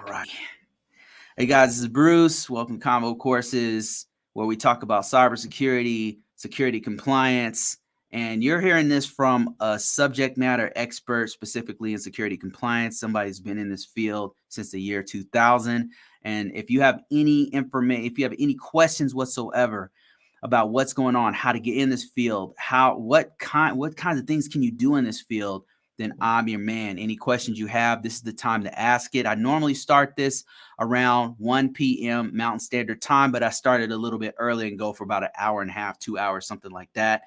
right. Hey guys, this is Bruce. Welcome to Convocourses, where we talk about cybersecurity, security compliance, and you're hearing this from a subject matter expert, specifically in security compliance. Somebody who's been in this field since the year 2000. And if you have any information, if you have any questions whatsoever about what's going on, how to get in this field, what kinds of things can you do in this field, then I'm your man. Any questions you have, this is the time to ask it. I normally start this around 1 p.m. Mountain Standard Time, but I started a little bit early and go for about an hour and a half, 2 hours, something like that.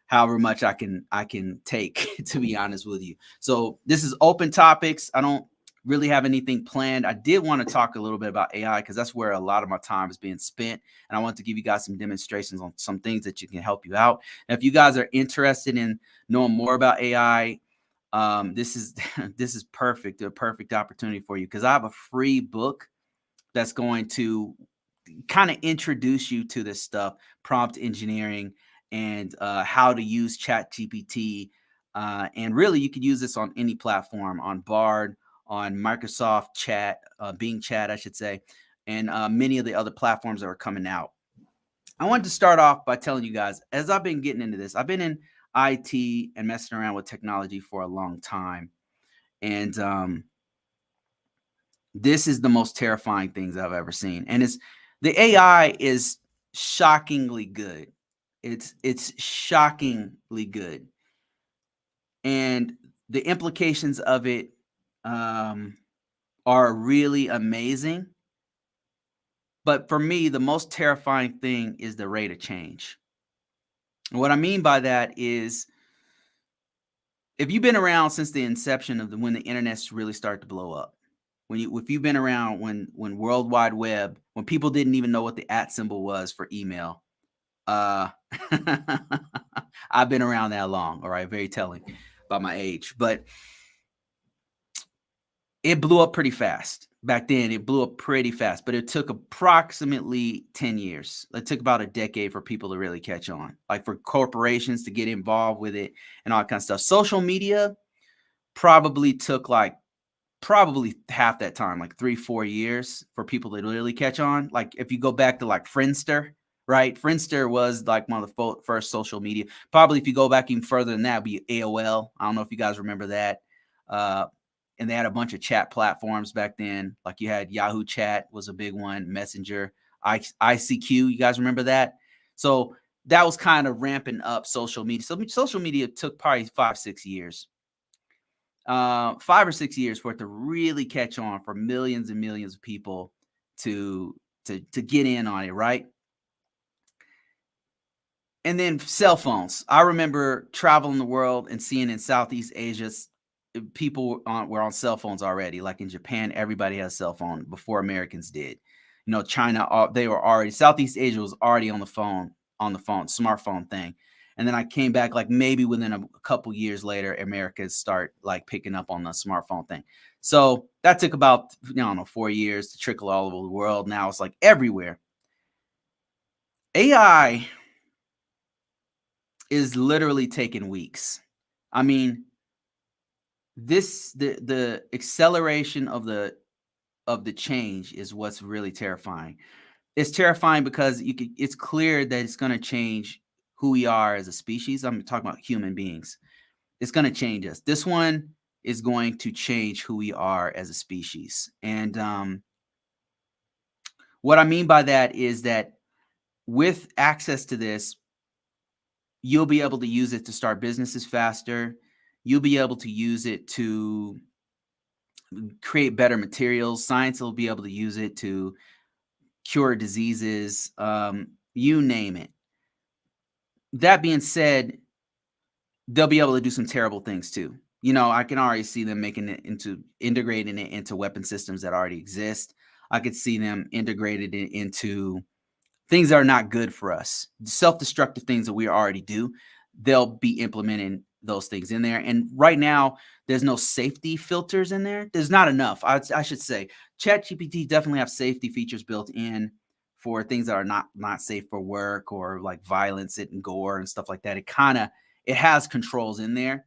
However much I can take, to be honest with you. So this is open topics. I don't really have anything planned. I did want to talk a little bit about AI because that's where a lot of my time is being spent. And I want to give you guys some demonstrations on some things that can help you out. And if you guys are interested in knowing more about AI, this is perfect, a perfect opportunity for you, because I have a free book that's going to kind of introduce you to this stuff, prompt engineering, and how to use ChatGPT. And really, you could use this on any platform, on Bard, on Microsoft Chat, Bing Chat, I should say, and many of the other platforms that are coming out. I wanted to start off by telling you guys, as I've been getting into this, I've been in IT and messing around with technology for a long time. And this is the most terrifying things I've ever seen. And the AI is shockingly good. It's shockingly good. And the implications of it are really amazing. But for me, the most terrifying thing is the rate of change. And what I mean by that is, if you've been around since the inception of when the internet's really started to blow up, if you've been around when World Wide Web, when people didn't even know what the @ symbol was for email, I've been around that long. All right, very telling about my age, but it blew up pretty fast. Back then, it blew up pretty fast, but it took approximately 10 years. It took about a decade for people to really catch on, like for corporations to get involved with it and all that kind of stuff. Social media probably took probably half that time, like 3-4 years for people to really catch on. Like if you go back to like Friendster, right? Friendster was like one of the first social media. Probably if you go back even further than that, would be AOL. I don't know if you guys remember that. And they had a bunch of chat platforms back then. Like you had Yahoo Chat was a big one, Messenger, ICQ. You guys remember that? So that was kind of ramping up social media. So social media took probably 5-6 years. 5 or 6 years for it to really catch on, for millions and millions of people to get in on it, right? And then cell phones. I remember traveling the world and seeing in Southeast Asia, people were on cell phones already. Like in Japan, everybody has a cell phone before Americans did. China, they were already, Southeast Asia was already on the smartphone thing. And then I came back like maybe within a couple years later, America start like picking up on the smartphone thing. So that took about, 4 years to trickle all over the world. Now it's like everywhere. AI is literally taking weeks. I mean, the acceleration of the change is what's really terrifying. It's terrifying because it's clear that it's going to change who we are as a species. I'm talking about human beings. It's going to change us. This one is going to change who we are as a species. And what I mean by that is that with access to this, you'll be able to use it to start businesses faster. You'll be able to use it to create better materials. Science will be able to use it to cure diseases, you name it. That being said, they'll be able to do some terrible things too. I can already see them integrating it into weapon systems that already exist. I could see them integrated it into things that are not good for us, self-destructive things that we already do. They'll be implementing those things in there. And right now, there's no safety filters in there. There's not enough. I should say ChatGPT definitely have safety features built in for things that are not safe for work, or like violence and gore and stuff like that. It has controls in there.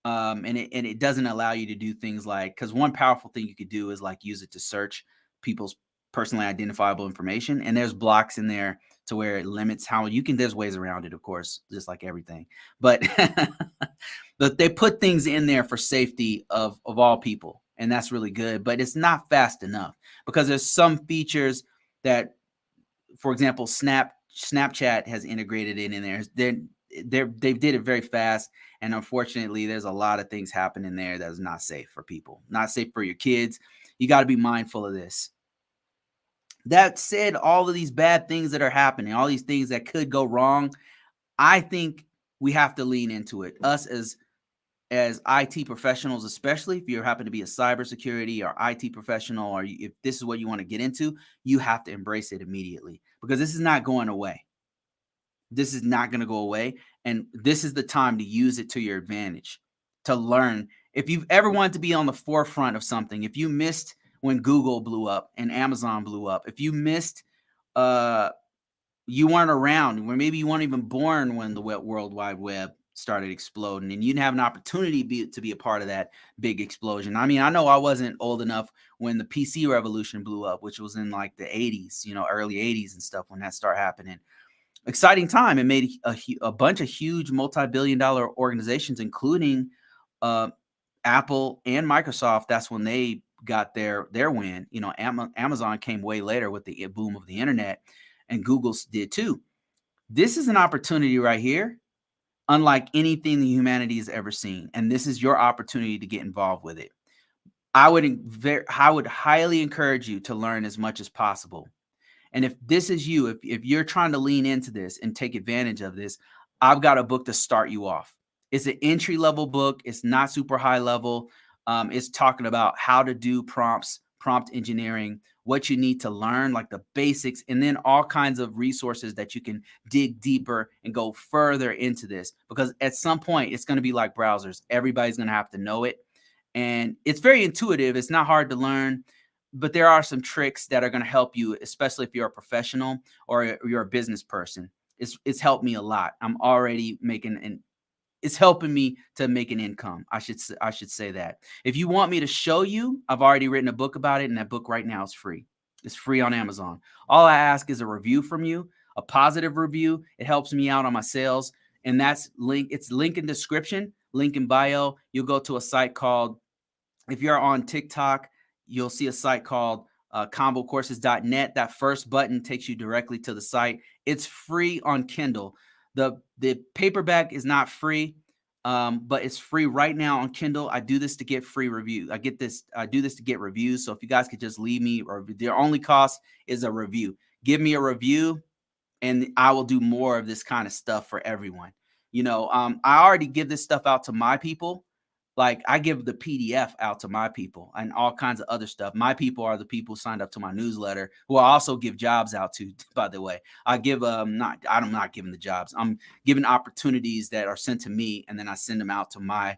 And it doesn't allow you to do things like, because one powerful thing you could do is like use it to search people's personally identifiable information, and there's blocks in there to where it limits how you can. There's ways around it, of course, just like everything, but but they put things in there for safety of all people, and that's really good. But it's not fast enough, because there's some features that, for example, Snapchat has integrated it in there. They did it very fast, and unfortunately, there's a lot of things happening there that is not safe for people, not safe for your kids. You got to be mindful of this. That said, all of these bad things that are happening, all these things that could go wrong, I think we have to lean into it. Us as IT professionals, especially if you happen to be a cybersecurity or IT professional, or if this is what you want to get into, you have to embrace it immediately, because this is not going away. This is not going to go away. And this is the time to use it to your advantage, to learn. If you've ever wanted to be on the forefront of something, if you missed when Google blew up and Amazon blew up, if you missed, uh, you weren't around, or maybe you weren't even born when the World Wide Web started exploding, and you didn't have an opportunity to be a part of that big explosion. I mean, I know I wasn't old enough when the PC revolution blew up, which was in like the 80s, early 80s and stuff, when that started happening. Exciting time. It made a bunch of huge multi-billion-dollar organizations, including uh, Apple and Microsoft. That's when they got their win. Amazon came way later with the boom of the internet, and Google did too. This is an opportunity right here, unlike anything the humanity has ever seen, and this is your opportunity to get involved with it. I would highly encourage you to learn as much as possible. And if this is you, if you're trying to lean into this and take advantage of this, I've got a book to start you off. It's an entry level book. It's not super high level. It's talking about how to do prompts, prompt engineering, what you need to learn, like the basics, and then all kinds of resources that you can dig deeper and go further into this. Because at some point, it's going to be like browsers. Everybody's going to have to know it. And it's very intuitive. It's not hard to learn, but there are some tricks that are going to help you, especially if you're a professional or you're a business person. It's helped me a lot. I'm already it's helping me to make an income. I should say that. If you want me to show you, I've already written a book about it, and that book right now is free. It's free on Amazon. All I ask is a review from you, a positive review. It helps me out on my sales, and it's link in description, link in bio. You'll go to a site called, if you're on TikTok, you'll see a site called convocourses.net. That first button takes you directly to the site. It's free on Kindle. The paperback is not free, but it's free right now on Kindle. I do this to get free reviews. I do this to get reviews. So if you guys could just leave me, or their only cost is a review. Give me a review, and I will do more of this kind of stuff for everyone. I already give this stuff out to my people. Like, I give the PDF out to my people and all kinds of other stuff. My people are the people signed up to my newsletter, who I also give jobs out to, by the way. I'm not giving the jobs. I'm giving opportunities that are sent to me, and then I send them out to my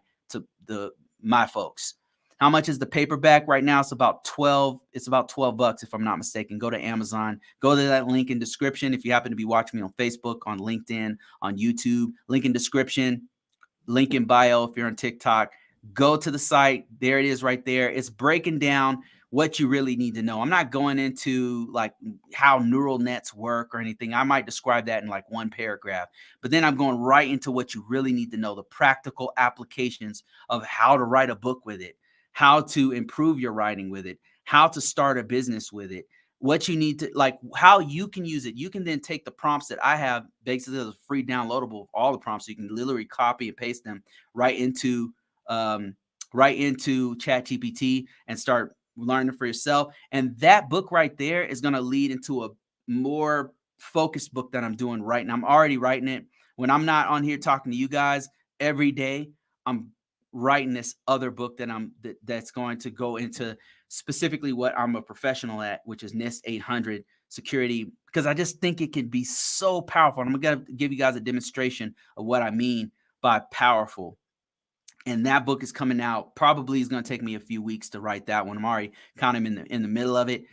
folks. How much is the paperback right now? It's about $12 if I'm not mistaken. Go to Amazon, go to that link in description. If you happen to be watching me on Facebook, on LinkedIn, on YouTube, link in description, link in bio. If you're on TikTok, go to the site. There it is right there. It's breaking down what you really need to know. I'm not going into like how neural nets work or anything. I might describe that in like one paragraph, but then I'm going right into what you really need to know, the practical applications of how to write a book with it, how to improve your writing with it, how to start a business with it, what you need to, like, how you can use it. You can then take the prompts that I have, basically as a free downloadable of all the prompts. So you can literally copy and paste them right into ChatGPT and start learning for yourself. And that book right there is going to lead into a more focused book that I'm doing right now. I'm already writing it. When I'm not on here talking to you guys every day, I'm writing this other book that's going to go into specifically what I'm a professional at, which is NIST 800 security, because I just think it can be so powerful. And I'm going to give you guys a demonstration of what I mean by powerful. And that book is coming out. Probably is going to take me a few weeks to write that one. I'm already kind of in the middle of it,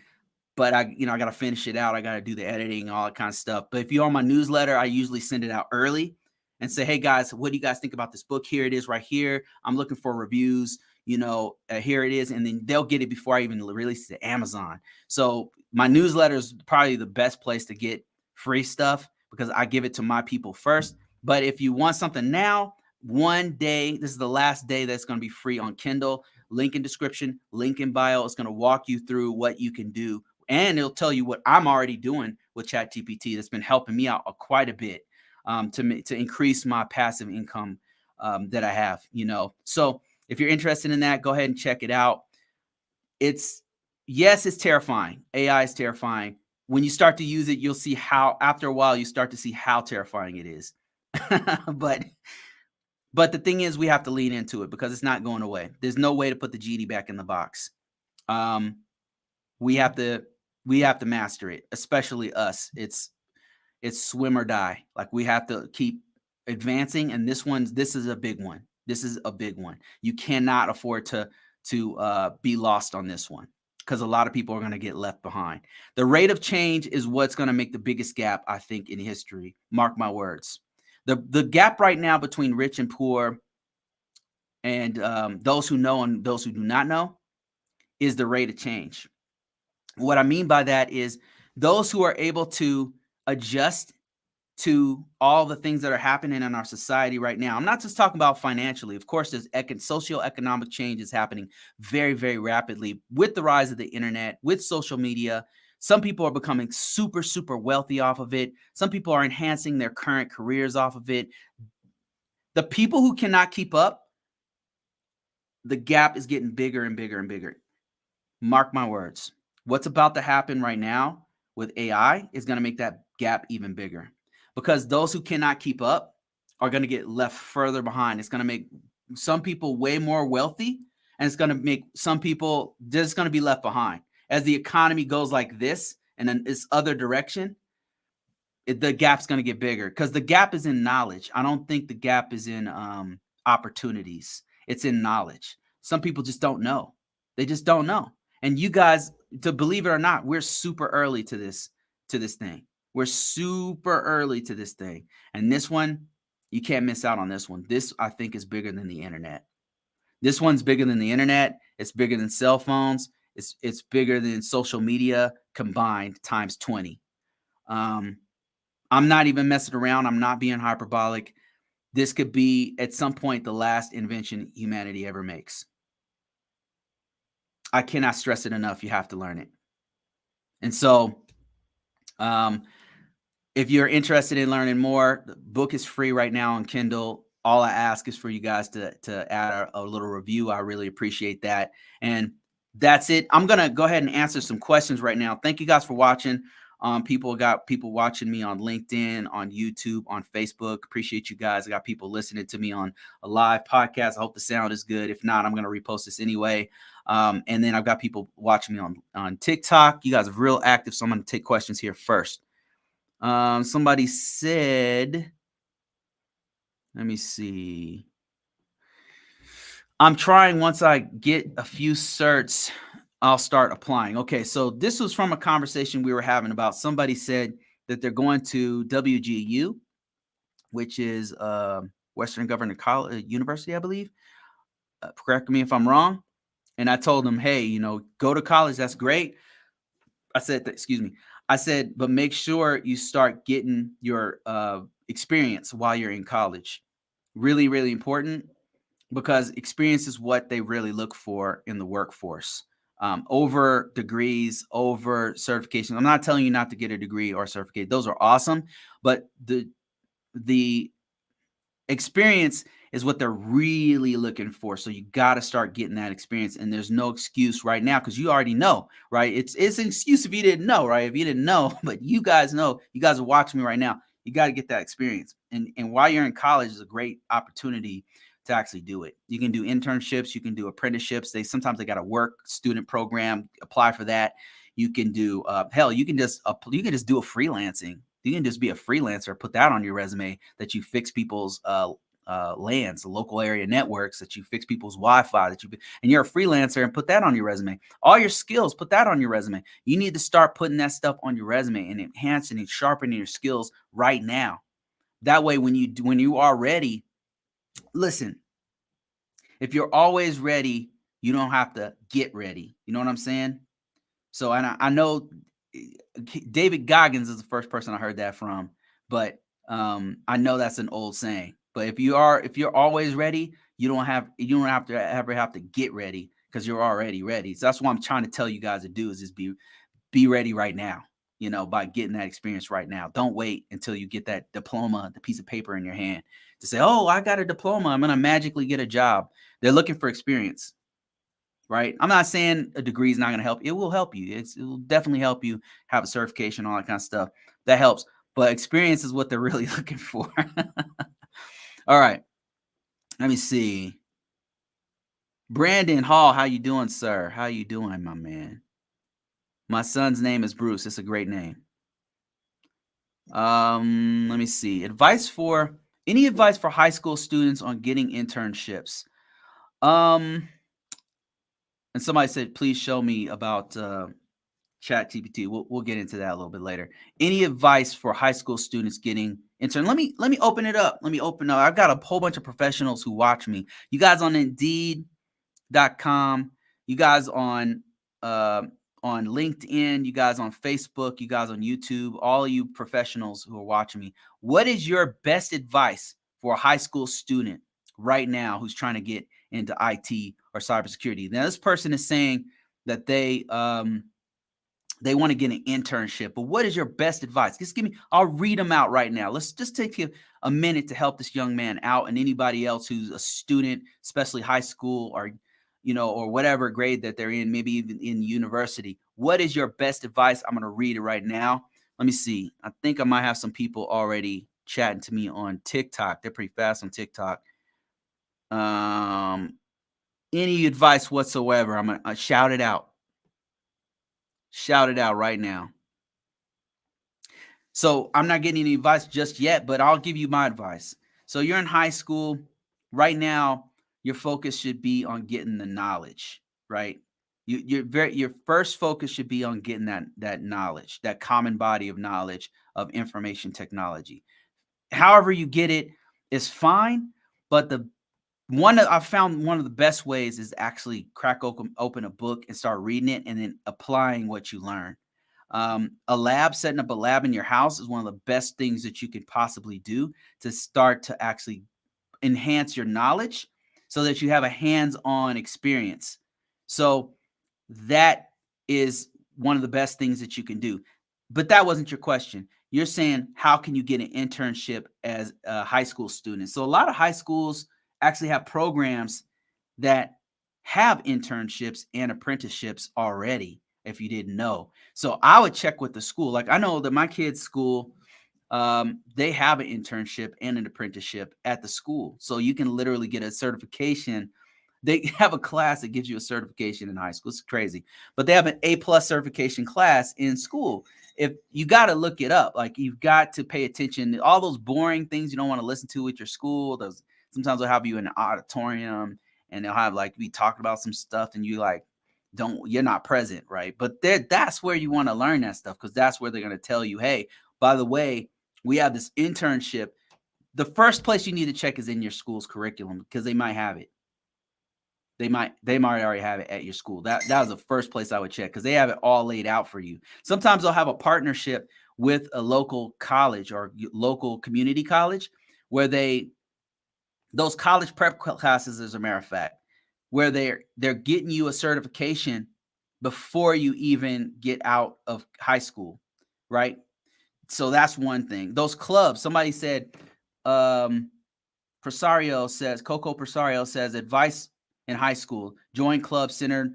but I got to finish it out. I got to do the editing, all that kind of stuff. But if you're on my newsletter, I usually send it out early. and say, hey guys, what do you guys think about this book? Here it is right here. I'm looking for reviews. Here it is. And then they'll get it before I even release it to Amazon. So my newsletter is probably the best place to get free stuff because I give it to my people first. But if you want something now, one day, this is the last day that's going to be free on Kindle. Link in description, link in bio. It's going to walk you through what you can do. And it'll tell you what I'm already doing with ChatGPT that's been helping me out quite a bit to increase my passive income that I have, So if you're interested in that, go ahead and check it out. It's terrifying. AI is terrifying. When you start to use it, you'll see how, after a while, you start to see how terrifying it is. But the thing is, we have to lean into it because it's not going away. There's no way to put the genie back in the box. We have to master it, especially us. It's swim or die. Like, we have to keep advancing. And this is a big one. This is a big one. You cannot afford to be lost on this one because a lot of people are going to get left behind. The rate of change is what's going to make the biggest gap, I think, in history. Mark my words. The gap right now between rich and poor and those who know and those who do not know is the rate of change. What I mean by that is those who are able to adjust to all the things that are happening in our society right now. I'm not just talking about financially. Of course, there's socioeconomic change is happening very, very rapidly with the rise of the internet, with social media. Some people are becoming super, super wealthy off of it. Some people are enhancing their current careers off of it. The people who cannot keep up, the gap is getting bigger and bigger and bigger. Mark my words. What's about to happen right now with AI is going to make that gap even bigger because those who cannot keep up are going to get left further behind. It's going to make some people way more wealthy, and it's going to make some people just going to be left behind. As the economy goes like this and then this other direction, the gap's going to get bigger because the gap is in knowledge. I don't think the gap is in opportunities. It's in knowledge. Some people just don't know. They just don't know. And you guys, to believe it or not, we're super early to this thing. We're super early to this thing. And this one, you can't miss out on this one. This, I think, is bigger than the internet. This one's bigger than the internet. It's bigger than cell phones. It's bigger than social media combined times 20. I'm not even messing around. I'm not being hyperbolic. This could be, at some point, the last invention humanity ever makes. I cannot stress it enough. You have to learn it. And so if you're interested in learning more, the book is free right now on Kindle. All I ask is for you guys to add a little review. I really appreciate that. And that's it. I'm going to go ahead and answer some questions right now. Thank you guys for watching. People watching me on LinkedIn, on YouTube, on Facebook. Appreciate you guys. I got people listening to me on a live podcast. I hope the sound is good. If not, I'm going to repost this anyway. And then I've got people watching me on TikTok. You guys are real active, so I'm going to take questions here first. Somebody said, let me see. I'm trying, once I get a few certs, I'll start applying. Okay, so this was from a conversation we were having about somebody said that they're going to WGU, which is Western Governor University, I believe. Correct me if I'm wrong. And I told them, hey, go to college. That's great. I said, but make sure you start getting your experience while you're in college. Really, really important, because experience is what they really look for in the workforce. Over degrees, over certifications. I'm not telling you not to get a degree or certificate. Those are awesome. But the experience is what they're really looking for. So you got to start getting that experience. And there's no excuse right now because you already know, right? It's an excuse if you didn't know, right? If you didn't know, but you guys know, you guys are watching me right now. You got to get that experience. And while you're in college is a great opportunity to actually do it. You can do internships. You can do apprenticeships. Sometimes they got a work student program. Apply for that. You can do, you can just do a freelancing. You can just be a freelancer, put that on your resume, that you fix people's lands, local area networks, that you fix people's Wi-Fi, and you're a freelancer, and put that on your resume. All your skills, put that on your resume. You need to start putting that stuff on your resume and enhancing and sharpening your skills right now. That way, when you are ready, listen, if you're always ready, you don't have to get ready. You know what I'm saying? So, and I know David Goggins is the first person I heard that from, but I know that's an old saying. But if you're always ready, you don't have to ever have to get ready because you're already ready. So that's what I'm trying to tell you guys to do is just be ready right now. By getting that experience right now. Don't wait until you get that diploma, the piece of paper in your hand to say, "Oh, I got a diploma. I'm gonna magically get a job." They're looking for experience. Right? I'm not saying a degree is not going to help. It will help you. It will definitely help you have a certification, all that kind of stuff. That helps. But experience is what they're really looking for. All right. Let me see. Brandon Hall, how you doing, sir? How you doing, my man? My son's name is Bruce. It's a great name. Let me see. Any advice for high school students on getting internships? And somebody said, please show me about ChatGPT. We'll get into that a little bit later. Any advice for high school students getting intern? Let me open it up. I've got a whole bunch of professionals who watch me. You guys on Indeed.com. You guys on LinkedIn. You guys on Facebook. You guys on YouTube. All you professionals who are watching me. What is your best advice for a high school student right now who's trying to get into IT or cybersecurity? Now, this person is saying that they want to get an internship, but what is your best advice? Just I'll read them out right now. Let's just take a minute to help this young man out and anybody else who's a student, especially high school or whatever grade that they're in, maybe even in university. What is your best advice? I'm going to read it right now. Let me see. I think I might have some people already chatting to me on TikTok. They're pretty fast on TikTok. Any advice whatsoever, I'm going to shout it out. Shout it out right now. So I'm not getting any advice just yet, but I'll give you my advice. So you're in high school right now. Your focus should be on getting the knowledge, right? Your first focus should be on getting that knowledge, that common body of knowledge of information technology. However you get it is fine, but I found one of the best ways is actually crack open a book and start reading it and then applying what you learn. Setting up a lab in your house is one of the best things that you could possibly do to start to actually enhance your knowledge so that you have a hands-on experience. So that is one of the best things that you can do. But that wasn't your question. You're saying, how can you get an internship as a high school student? So a lot of high schools actually have programs that have internships and apprenticeships already, if you didn't know. So I would check with the school. Like I know that my kids' school, they have an internship and an apprenticeship at the school. So you can literally get a certification. They have a class that gives you a certification in high school. It's crazy. But they have an A+ certification class in school. If you got to look it up, like you've got to pay attention to all those boring things you don't want to listen to at your school. Sometimes they'll have you in an auditorium and they'll have we talked about some stuff and you're not present, right? But that's where you want to learn that stuff because that's where they're going to tell you, hey, by the way, we have this internship. The first place you need to check is in your school's curriculum because they might have it. They might already have it at your school. That was the first place I would check because they have it all laid out for you. Sometimes they'll have a partnership with a local college or local community college where those college prep classes, as a matter of fact, where they're getting you a certification before you even get out of high school, right? So that's one thing. Those clubs, somebody said, Coco Presario says, advice in high school, join clubs centered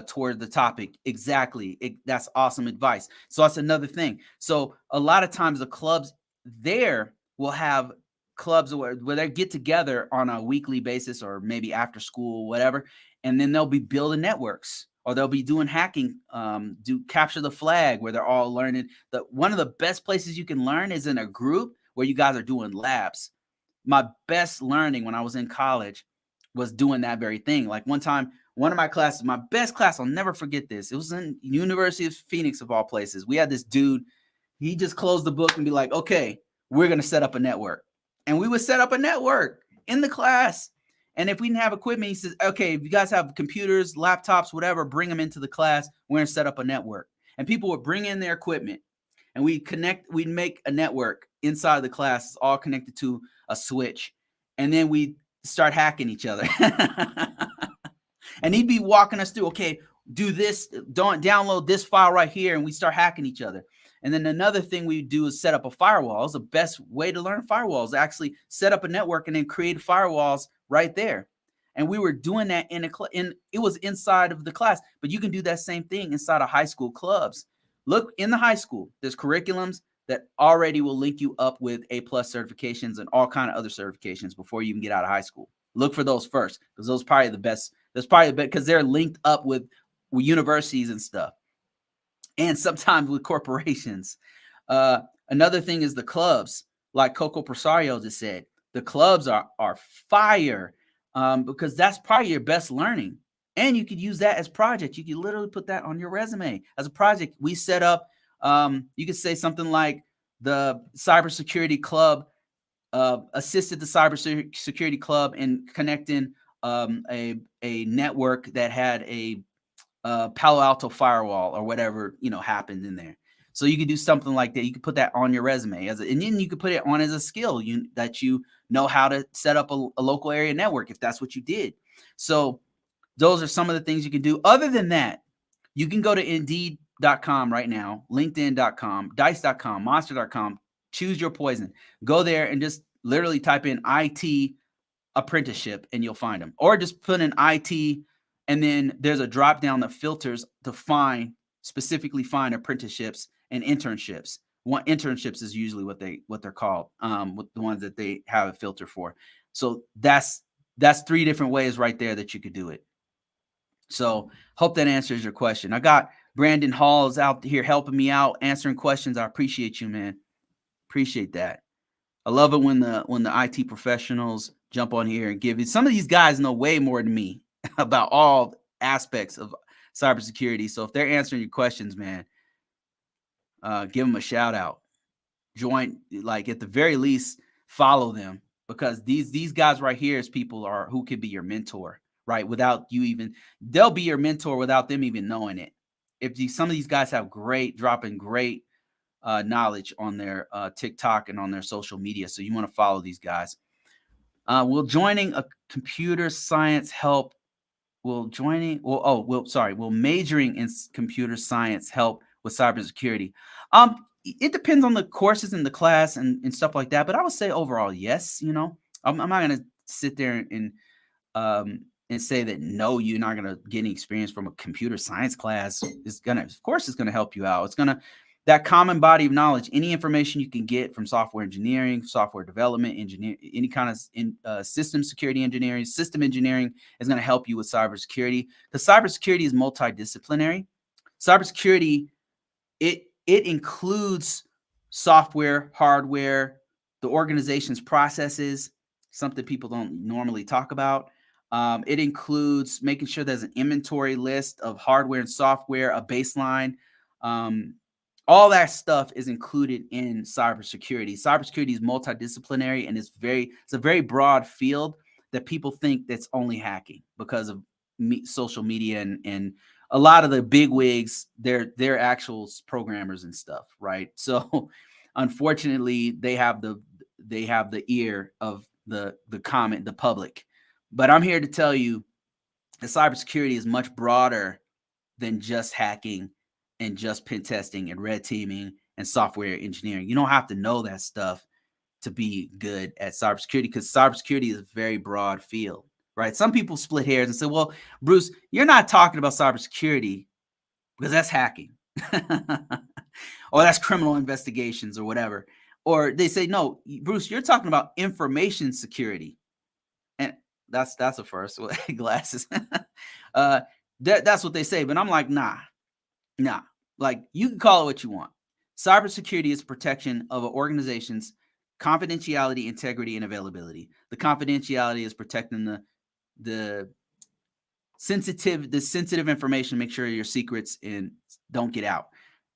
toward the topic. Exactly. That's awesome advice. So that's another thing. So a lot of times the clubs there will have clubs where they get together on a weekly basis or maybe after school, whatever, and then they'll be building networks or they'll be doing hacking, do capture the flag where they're all learning. One of the best places you can learn is in a group where you guys are doing labs. My best learning when I was in college was doing that very thing. Like one time, one of my classes, my best class, I'll never forget this. It was in University of Phoenix of all places. We had this dude, he just closed the book and be like, okay, we're going to set up a network. And we would set up a network in the class. And if we didn't have equipment, he says, okay, if you guys have computers, laptops, whatever, bring them into the class. We're going to set up a network. And people would bring in their equipment, and we'd make a network inside the class, all connected to a switch. And then we start hacking each other. And he'd be walking us through, okay, do this, don't download this file right here, and we start hacking each other. And then another thing we do is set up a firewall. It's the best way to learn firewalls, actually set up a network and then create firewalls right there. And we were doing that it was inside of the class, but you can do that same thing inside of high school clubs. Look, in the high school, there's curriculums that already will link you up with A+ certifications and all kind of other certifications before you can get out of high school. Look for those first, because those are probably the best. That's probably the best because they're linked up with universities and stuff, and sometimes with corporations. Another thing is the clubs, like Coco Presario just said. The clubs are fire because that's probably your best learning. And you could use that as project. You could literally put that on your resume as a project. We set up, you could say something like the cybersecurity club assisted the cybersecurity club in connecting a network that had a Palo Alto firewall or whatever, happened in there. So you could do something like that. You could put that on your resume and then you could put it on as a skill that you know how to set up a local area network if that's what you did. So those are some of the things you can do. Other than that, you can go to Indeed.com right now, LinkedIn.com, Dice.com, Monster.com, choose your poison. Go there and just literally type in IT apprenticeship and you'll find them. Or just put in IT and then there's a drop down that filters to specifically find apprenticeships and internships. Internships is usually what they're called, with the ones that they have a filter for. So that's 3 different ways right there that you could do it. So hope that answers your question. I got Brandon Halls out here helping me out, answering questions. I appreciate you, man. Appreciate that. I love it when the IT professionals jump on here and give it. Some of these guys know way more than me about all aspects of cybersecurity. So if they're answering your questions, man, give them a shout out. Join, like at the very least, follow them, because these guys right here is people who could be your mentor, right? Without you even, they'll be your mentor without them even knowing it. Some of these guys have dropping great knowledge on their TikTok and on their social media. So you want to follow these guys. Will majoring in computer science help with cybersecurity? It depends on the courses in the class and stuff like that. But I would say overall, yes. I'm not going to sit there and say that no, you're not going to get any experience from a computer science class. Of course, it's going to help you out. That common body of knowledge, any information you can get from software engineering, software development, any kind of system security engineering, system engineering is going to help you with cybersecurity, because cybersecurity is multidisciplinary. Cybersecurity, it includes software, hardware, the organization's processes, something people don't normally talk about. It includes making sure there's an inventory list of hardware and software, a baseline. All that stuff is included in cybersecurity. Cybersecurity is multidisciplinary, and it's a very broad field that people think that's only hacking because of social media and a lot of the big wigs. They're actual programmers and stuff, right? So unfortunately, they have the ear of the public. But I'm here to tell you that cybersecurity is much broader than just hacking and just pen testing and red teaming and software engineering. You don't have to know that stuff to be good at cybersecurity, because cybersecurity is a very broad field, right? Some people split hairs and say, well, Bruce, you're not talking about cybersecurity because that's hacking or that's criminal investigations or whatever. Or they say, no, Bruce, you're talking about information security. And that's a first with glasses. That's what they say. But I'm like, nah. Like, you can call it what you want. Cybersecurity is protection of an organization's confidentiality, integrity, and availability. The confidentiality is protecting the sensitive information, make sure your secrets and don't get out.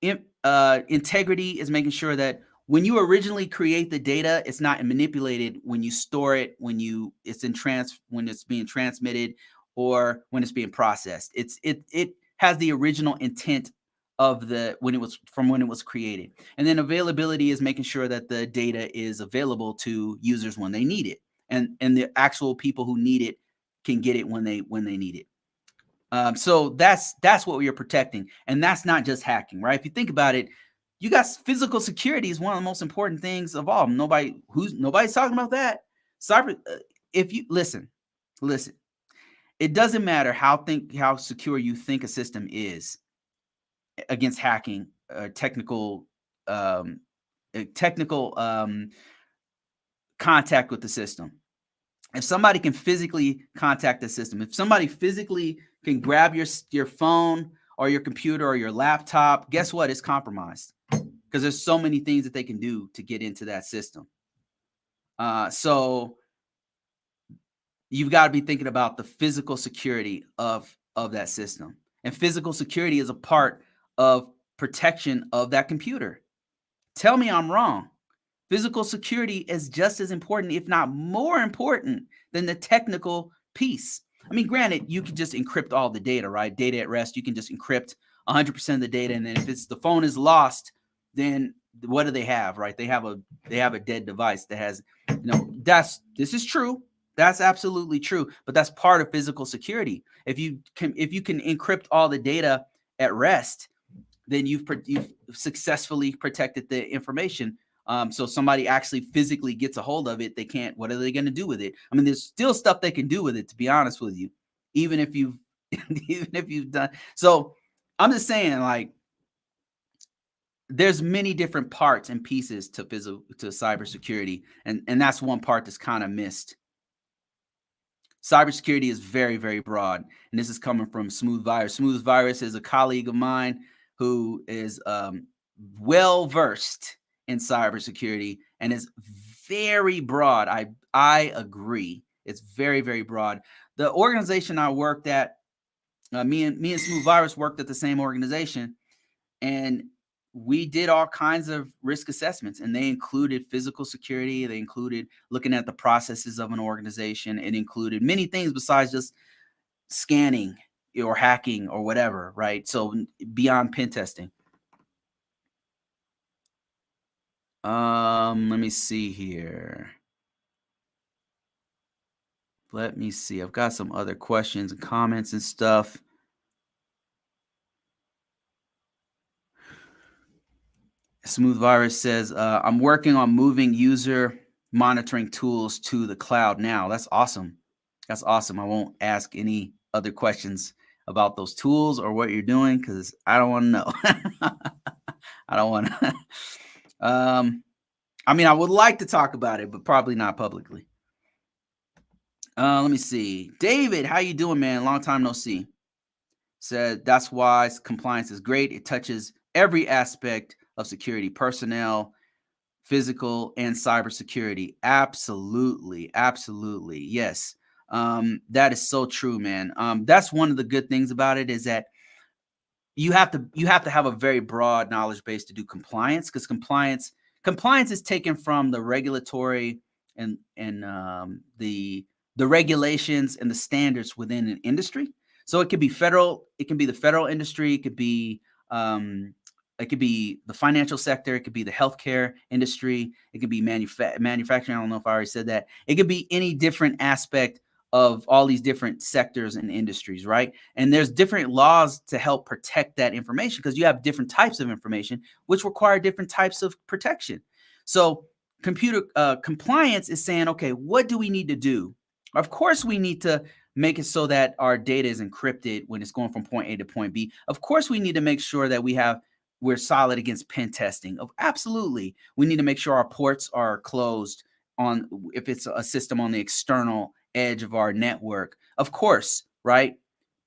Integrity is making sure that when you originally create the data, it's not manipulated when you store it, when it's being transmitted, or when it's being processed. It has the original intent of when it was created. And then availability is making sure that the data is available to users when they need it. And the actual people who need it can get it when they need it. So that's what we are protecting, and that's not just hacking, right? If you think about it, you got physical security is one of the most important things of all. Nobody's talking about that. Cyber. If you listen, it doesn't matter how secure you think a system is against hacking, technical contact with the system. If somebody can physically contact the system, if somebody physically can grab your phone or your computer or your laptop, guess what? It's compromised, because there's so many things that they can do to get into that system. So you've got to be thinking about the physical security of that system. And physical security is a part of protection of that computer. Tell me I'm wrong. Physical security is just as important, if not more important, than the technical piece. I mean, granted, you can just encrypt all the data, right? Data at rest, you can just encrypt 100% of the data, and then if the phone is lost, then what do they have, right? They have a dead device that has, this is true. That's absolutely true, but that's part of physical security. If you can encrypt all the data at rest, then you've successfully protected the information. So somebody actually physically gets a hold of it, they can't. What are they going to do with it? I mean, there's still stuff they can do with it, to be honest with you, even if you've done. So I'm just saying, like, there's many different parts and pieces to cybersecurity, and that's one part that's kind of missed. Cybersecurity is very, very broad, and this is coming from Smooth Virus. Smooth Virus is a colleague of mine who is well versed in cybersecurity and is very broad. I agree. It's very, very broad. The organization I worked at, me and Smooth Virus worked at the same organization, and we did all kinds of risk assessments, and they included physical security. They included looking at the processes of an organization. It included many things besides just scanning or hacking or whatever, right? So beyond pen testing. Let me see here. Let me see. I've got some other questions and comments and stuff. Smooth Virus says, I'm working on moving user monitoring tools to the cloud now. That's awesome. That's awesome. I won't ask any other questions about those tools or what you're doing, because I don't want to know. I don't want to. I mean, I would like to talk about it, but probably not publicly. Let me see. David, how you doing, man? Long time no see. Said, that's why compliance is great. It touches every aspect of security, personnel, physical, and cybersecurity. Absolutely. Absolutely. Yes. That is so true, man. That's one of the good things about it, is that you have to have a very broad knowledge base to do compliance, because compliance is taken from the regulatory and the regulations and the standards within an industry. So it could be federal, it can be the federal industry, it could be the financial sector, it could be the healthcare industry, it could be manufacturing. I don't know if I already said that. It could be any different aspect of all these different sectors and industries, right? And there's different laws to help protect that information, because you have different types of information which require different types of protection. So computer compliance is saying, okay, what do we need to do? Of course, we need to make it so that our data is encrypted when it's going from point A to point B. Of course, we need to make sure that we're solid against pen testing. Absolutely. We need to make sure our ports are closed if it's a system on the external edge of our network. Of course, right?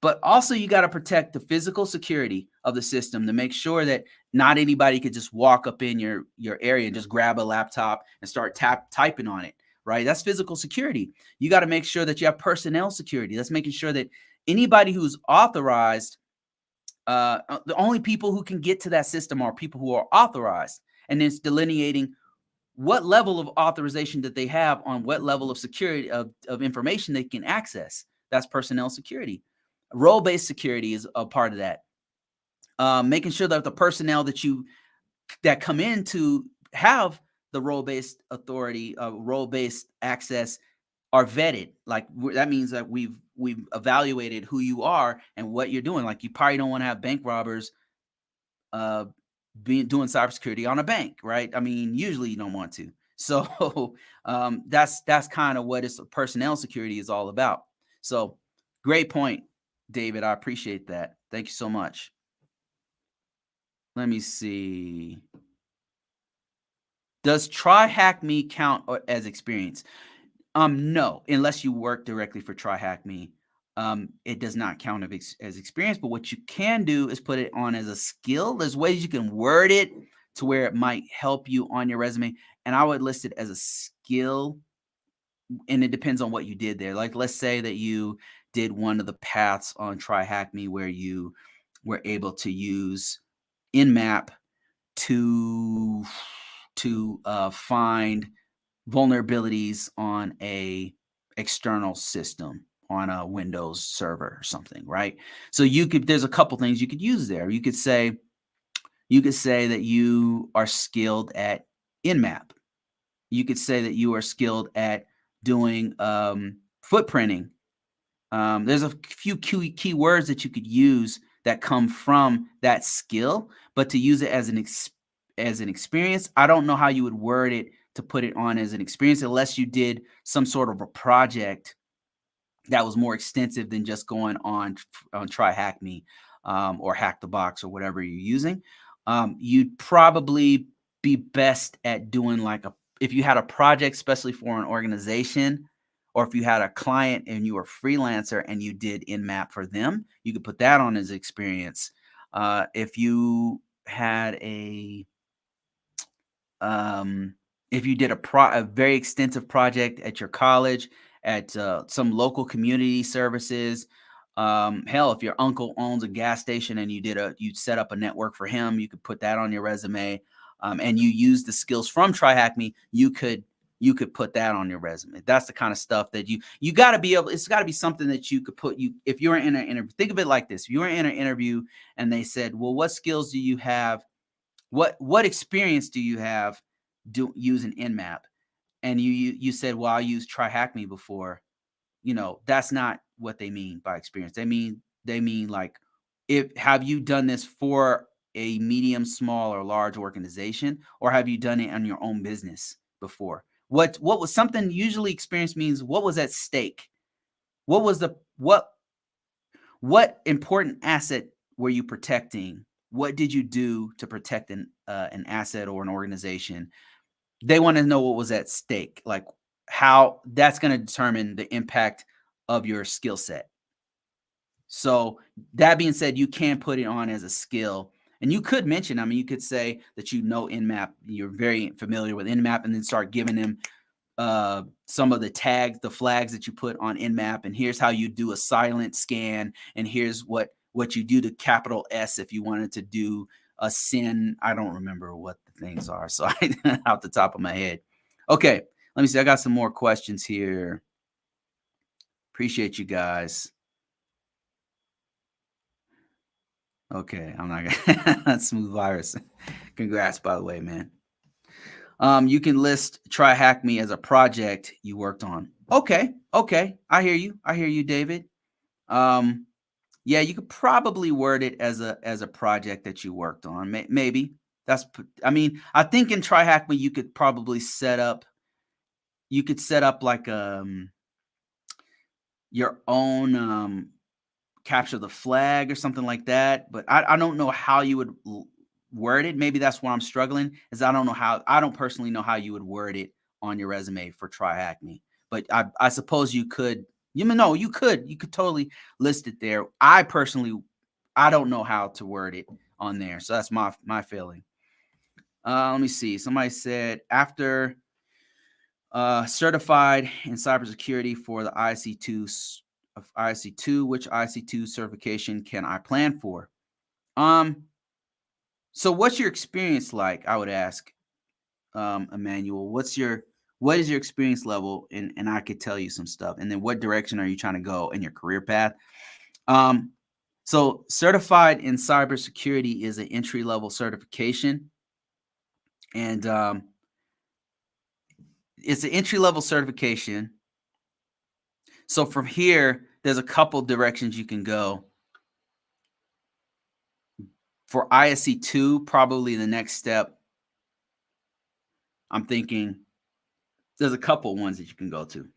But also, you got to protect the physical security of the system to make sure that not anybody could just walk up in your area and just grab a laptop and start typing on it, right? That's physical security. You got to make sure that you have personnel security. That's making sure that anybody who's authorized, the only people who can get to that system are people who are authorized. And it's delineating what level of authorization that they have on what level of security of information they can access. That's personnel security. Role-based security is a part of that. Making sure that the personnel that come in to have the role-based authority, role-based access are vetted. Like that means that we've evaluated who you are and what you're doing. Like you probably don't want to have bank robbers uh doing cybersecurity on a bank, right? I mean, usually you don't want to. So that's kind of what personnel security is all about. So great point, David. I appreciate that. Thank you so much. Let me see. Does tryhackme count as experience? No, unless you work directly for tryhackme. It does not count as experience, but what you can do is put it on as a skill. There's ways you can word it to where it might help you on your resume, and I would list it as a skill, and it depends on what you did there. Like, let's say that you did one of the paths on tryhackme where you were able to use Nmap to find vulnerabilities on a external system, on a Windows server or something, right? So there's a couple things you could use there. You could say that you are skilled at Nmap. You could say that you are skilled at doing footprinting. There's a few key words that you could use that come from that skill, but to use it as an experience, I don't know how you would word it to put it on as an experience unless you did some sort of a project that was more extensive than just going on tryhackme or hack the box or whatever you're using. You'd probably be best at doing if you had a project, especially for an organization, or if you had a client and you were a freelancer and you did Nmap for them, you could put that on as experience. If you had if you did a very extensive project at your college, at some local community services, hell, if your uncle owns a gas station and you set up a network for him, you could put that on your resume. And you use the skills from tryhackme, you could put that on your resume. That's the kind of stuff that you got to be able. It's got to be something that you could put. If you're in an interview, think of it like this: if you were in an interview and they said, "Well, what skills do you have? What experience do you have using Nmap?" And you said, "Well, I used tryhackme before." That's not what they mean by experience. They mean like, have you done this for a medium, small, or large organization, or have you done it on your own business before? What was something? Usually experience means what was at stake. What was what important asset were you protecting? What did you do to protect an asset or an organization? They want to know what was at stake, like how that's going to determine the impact of your skill set. So that being said, you can put it on as a skill, and you could mention, you could say that Nmap, you're very familiar with Nmap, and then start giving them some of the flags that you put on Nmap, and here's how you do a silent scan, and here's what you do to capital S if you wanted to do a SYN. I don't remember what the things are, so I off the top of my head. Okay, let me see. I got some more questions here. Appreciate you guys. Okay, I'm not gonna smooth virus. Congrats, by the way, man. You can list tryhackme as a project you worked on. Okay. I hear you, David. Yeah, you could probably word it as a project that you worked on. Maybe I think in tryhackme you could probably set up like your own capture the flag or something like that. But I don't know how you would word it. Maybe that's where I'm struggling, is I don't personally know how you would word it on your resume for tryhackme. But I suppose you could. You could totally list it there. I don't know how to word it on there, so that's my feeling. Let me see. Somebody said after certified in cybersecurity for the IC2, which IC2 certification can I plan for? So what's your experience like? I would ask. Emmanuel, what is your experience level? And I could tell you some stuff. And then what direction are you trying to go in your career path? So certified in cybersecurity is an entry level certification. And it's an entry level certification. So from here, there's a couple directions you can go. For ISC 2, probably the next step, I'm thinking there's a couple ones that you can go to.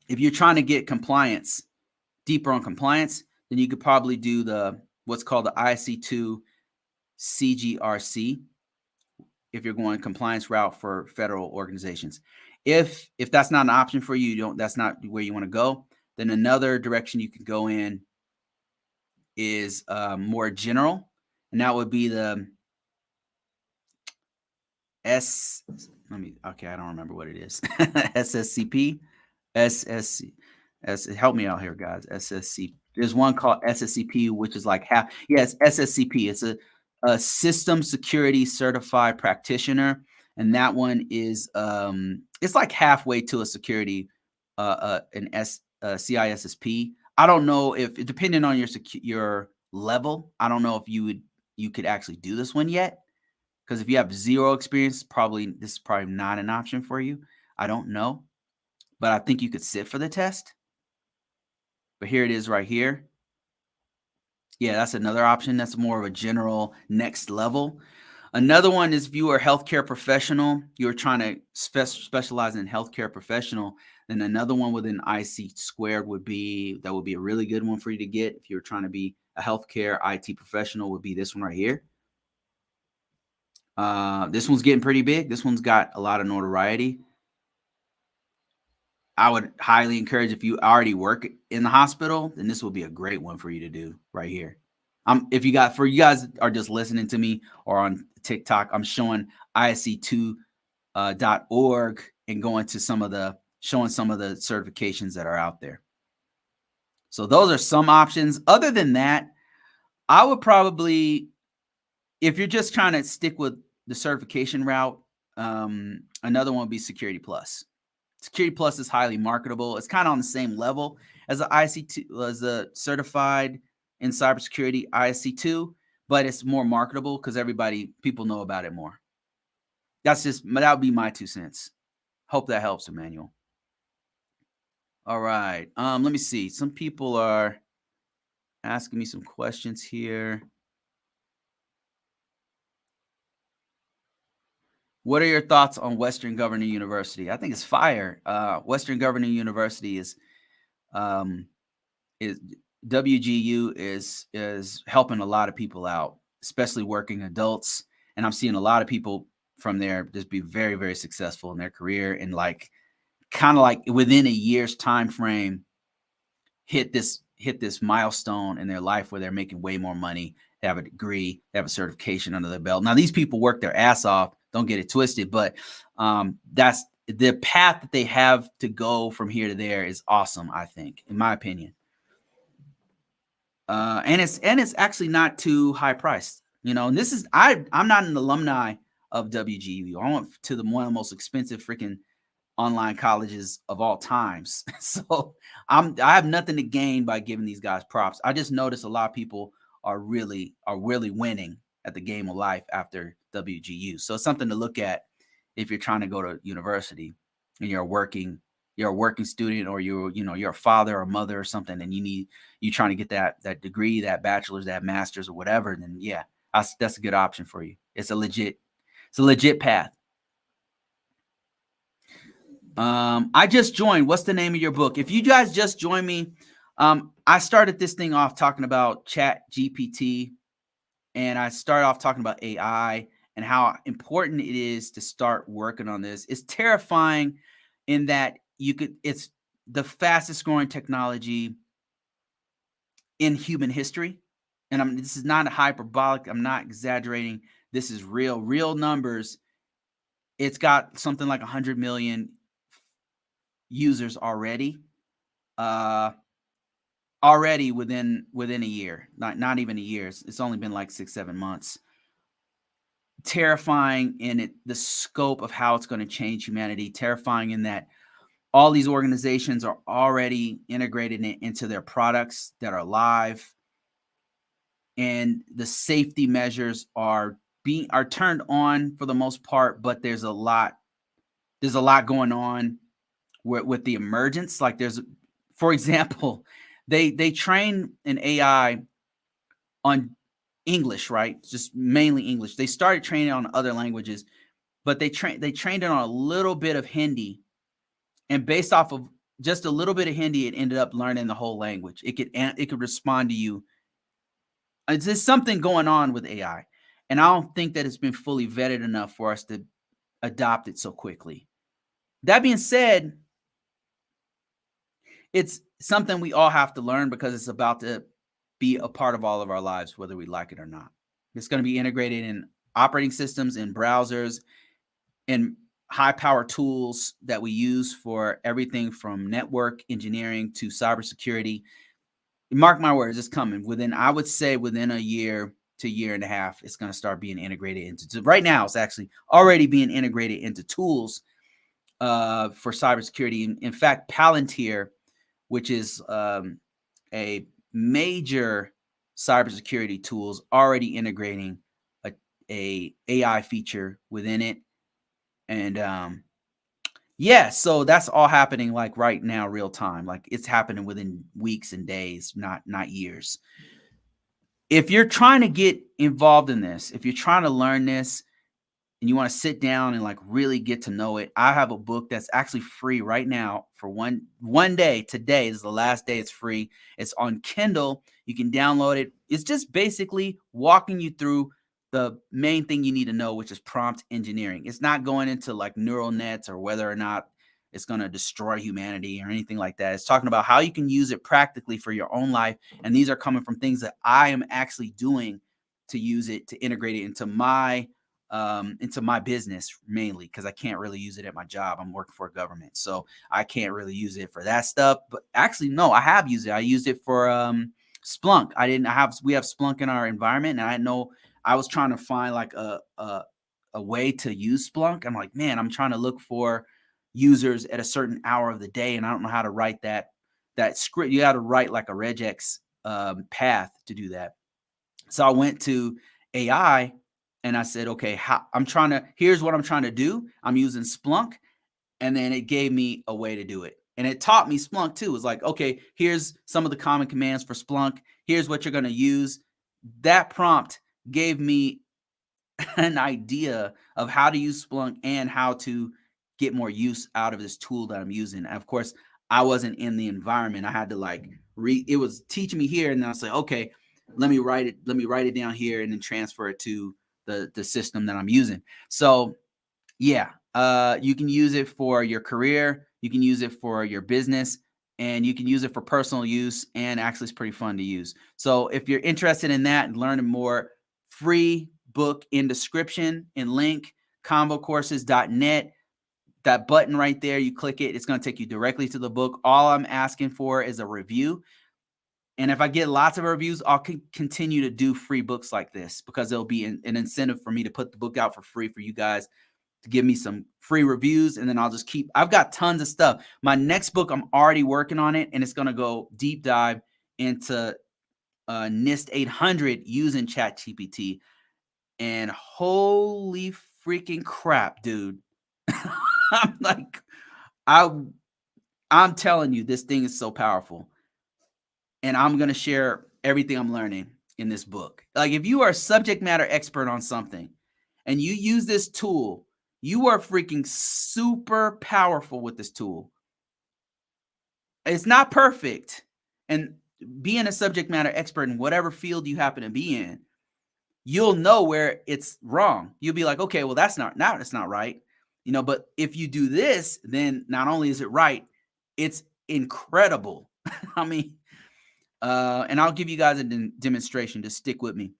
If you're trying to get compliance, deeper on compliance, then you could probably do what's called the ISC 2 CGRC if you're going compliance route for federal organizations. If that's not an option for you, that's not where you want to go, then another direction you can go in is more general, and that would be the I don't remember what it is. SSCP, SSC, help me out here, guys. SSC. There's one called SSCP, which is like half. Yes, SSCP. It's a system security certified practitioner, and that one is it's like halfway to a security CISSP. I don't know if, depending on your level, I don't know if you could actually do this one yet. Because if you have zero experience, this is probably not an option for you. I don't know, but I think you could sit for the test. But here it is right here. Yeah, that's another option. That's more of a general next level. Another one is if you are a healthcare professional, you're trying to specialize in healthcare professional, then another one within IC squared would be a really good one for you to get if you're trying to be a healthcare IT professional, would be this one right here. This one's getting pretty big. This one's got a lot of notoriety. I would highly encourage, if you already work in the hospital, then this will be a great one for you to do right here. For you guys are just listening to me or on TikTok, I'm showing isc2.org and showing some of the certifications that are out there. So those are some options. Other than that, I would probably, if you're just trying to stick with the certification route, another one would be Security Plus. Security Plus is highly marketable. It's kind of on the same level as the ISC2, as the certified in cybersecurity ISC2, but it's more marketable because people know about it more. That would be my 2 cents. Hope that helps, Emmanuel. All right. Let me see. Some people are asking me some questions here. What are your thoughts on Western Governor University? I think it's fire. Western Governor University is WGU is helping a lot of people out, especially working adults. And I'm seeing a lot of people from there just be very, very successful in their career, and kind of like within a year's time frame, hit this milestone in their life where they're making way more money. They have a degree, they have a certification under their belt. Now, these people work their ass off. Don't get it twisted, but that's the path that they have to go from here to there is awesome, I think, in my opinion. And it's actually not too high priced, and this is, I'm not an alumni of WGU. I went to one of the most expensive freaking online colleges of all times. So I have nothing to gain by giving these guys props. I just noticed a lot of people are really winning at the game of life after WGU. So it's something to look at if you're trying to go to university and you're a working student, or you're a father or mother or something, and you're trying to get that degree, that bachelor's, that master's, or whatever. Then yeah, that's a good option for you. It's a legit path. I just joined. What's the name of your book? If you guys just joined me, I started this thing off talking about ChatGPT, and I started off talking about AI and how important it is to start working on this. It's terrifying in that it's the fastest growing technology in human history. And this is not hyperbolic. I'm not exaggerating. This is real numbers. It's got something like 100 million users already within a year, not even a year. It's only been like 6-7 months. terrifying in the scope of how it's going to change humanity, terrifying in that all these organizations are already integrated into their products that are live, and the safety measures are turned on for the most part, but there's a lot going on with the emergence. Like for example, they train an AI on English, right? Just mainly English. They started training on other languages, but they trained it on a little bit of Hindi, and based off of just a little bit of Hindi, it ended up learning the whole language. It could respond to you. It's just something going on with AI, and I don't think that it's been fully vetted enough for us to adopt it so quickly. That being said, it's something we all have to learn because it's about to be a part of all of our lives, whether we like it or not. It's going to be integrated in operating systems, in browsers, in high-power tools that we use for everything from network engineering to cybersecurity. Mark my words, it's coming. I would say within a year to year and a half, it's going to start being integrated into. Right now, it's actually already being integrated into tools for cybersecurity. In fact, Palantir, which is a major cybersecurity tools, already integrating a AI feature within it. And yeah, so that's all happening like right now, real time. Like it's happening within weeks and days, not years. If you're trying to get involved in this, if you're trying to learn this, and you want to sit down and like really get to know it, I have a book that's actually free right now for one day. Today is the last day. It's free. It's on Kindle. You can download it. It's just basically walking you through the main thing you need to know, which is prompt engineering. It's not going into like neural nets or whether or not it's going to destroy humanity or anything like that. It's talking about how you can use it practically for your own life. And these are coming from things that I am actually doing to use it, to integrate it into my business, mainly because I can't really use it at my job. I'm working for a government, so I can't really use it for that stuff. But actually, no, I have used it. I used it for Splunk. We have Splunk in our environment, and I know I was trying to find like a way to use Splunk. I'm like, man, I'm trying to look for users at a certain hour of the day, and I don't know how to write that script. You got to write like a regex path to do that. So I went to AI and I said, okay, here's what I'm trying to do. I'm using Splunk. And then it gave me a way to do it. And it taught me Splunk too. It's like, okay, here's some of the common commands for Splunk. Here's what you're going to use. That prompt gave me an idea of how to use Splunk and how to get more use out of this tool that I'm using. And of course, I wasn't in the environment. I had to like it was teaching me here, and then I was like, okay, let me write it down here and then transfer it to the system that I'm using. So yeah, you can use it for your career, you can use it for your business, and you can use it for personal use, and actually it's pretty fun to use. So if you're interested in that and learning more, free book in description and link, convocourses.net. That button right there, you click it, it's going to take you directly to the book. All I'm asking for is a review. And if I get lots of reviews, I'll continue to do free books like this because there'll be an incentive for me to put the book out for free for you guys to give me some free reviews. And then I've got tons of stuff. My next book, I'm already working on it, and it's going to go deep dive into NIST 800 using ChatGPT. And holy freaking crap, dude. I'm like, I'm telling you, this thing is so powerful. And I'm going to share everything I'm learning in this book. Like if you are a subject matter expert on something and you use this tool, you are freaking super powerful with this tool. It's not perfect. And being a subject matter expert in whatever field you happen to be in, you'll know where it's wrong. You'll be like, okay, well, that's not right. But if you do this, then not only is it right, it's incredible. I mean, and I'll give you guys a demonstration. Just stick with me.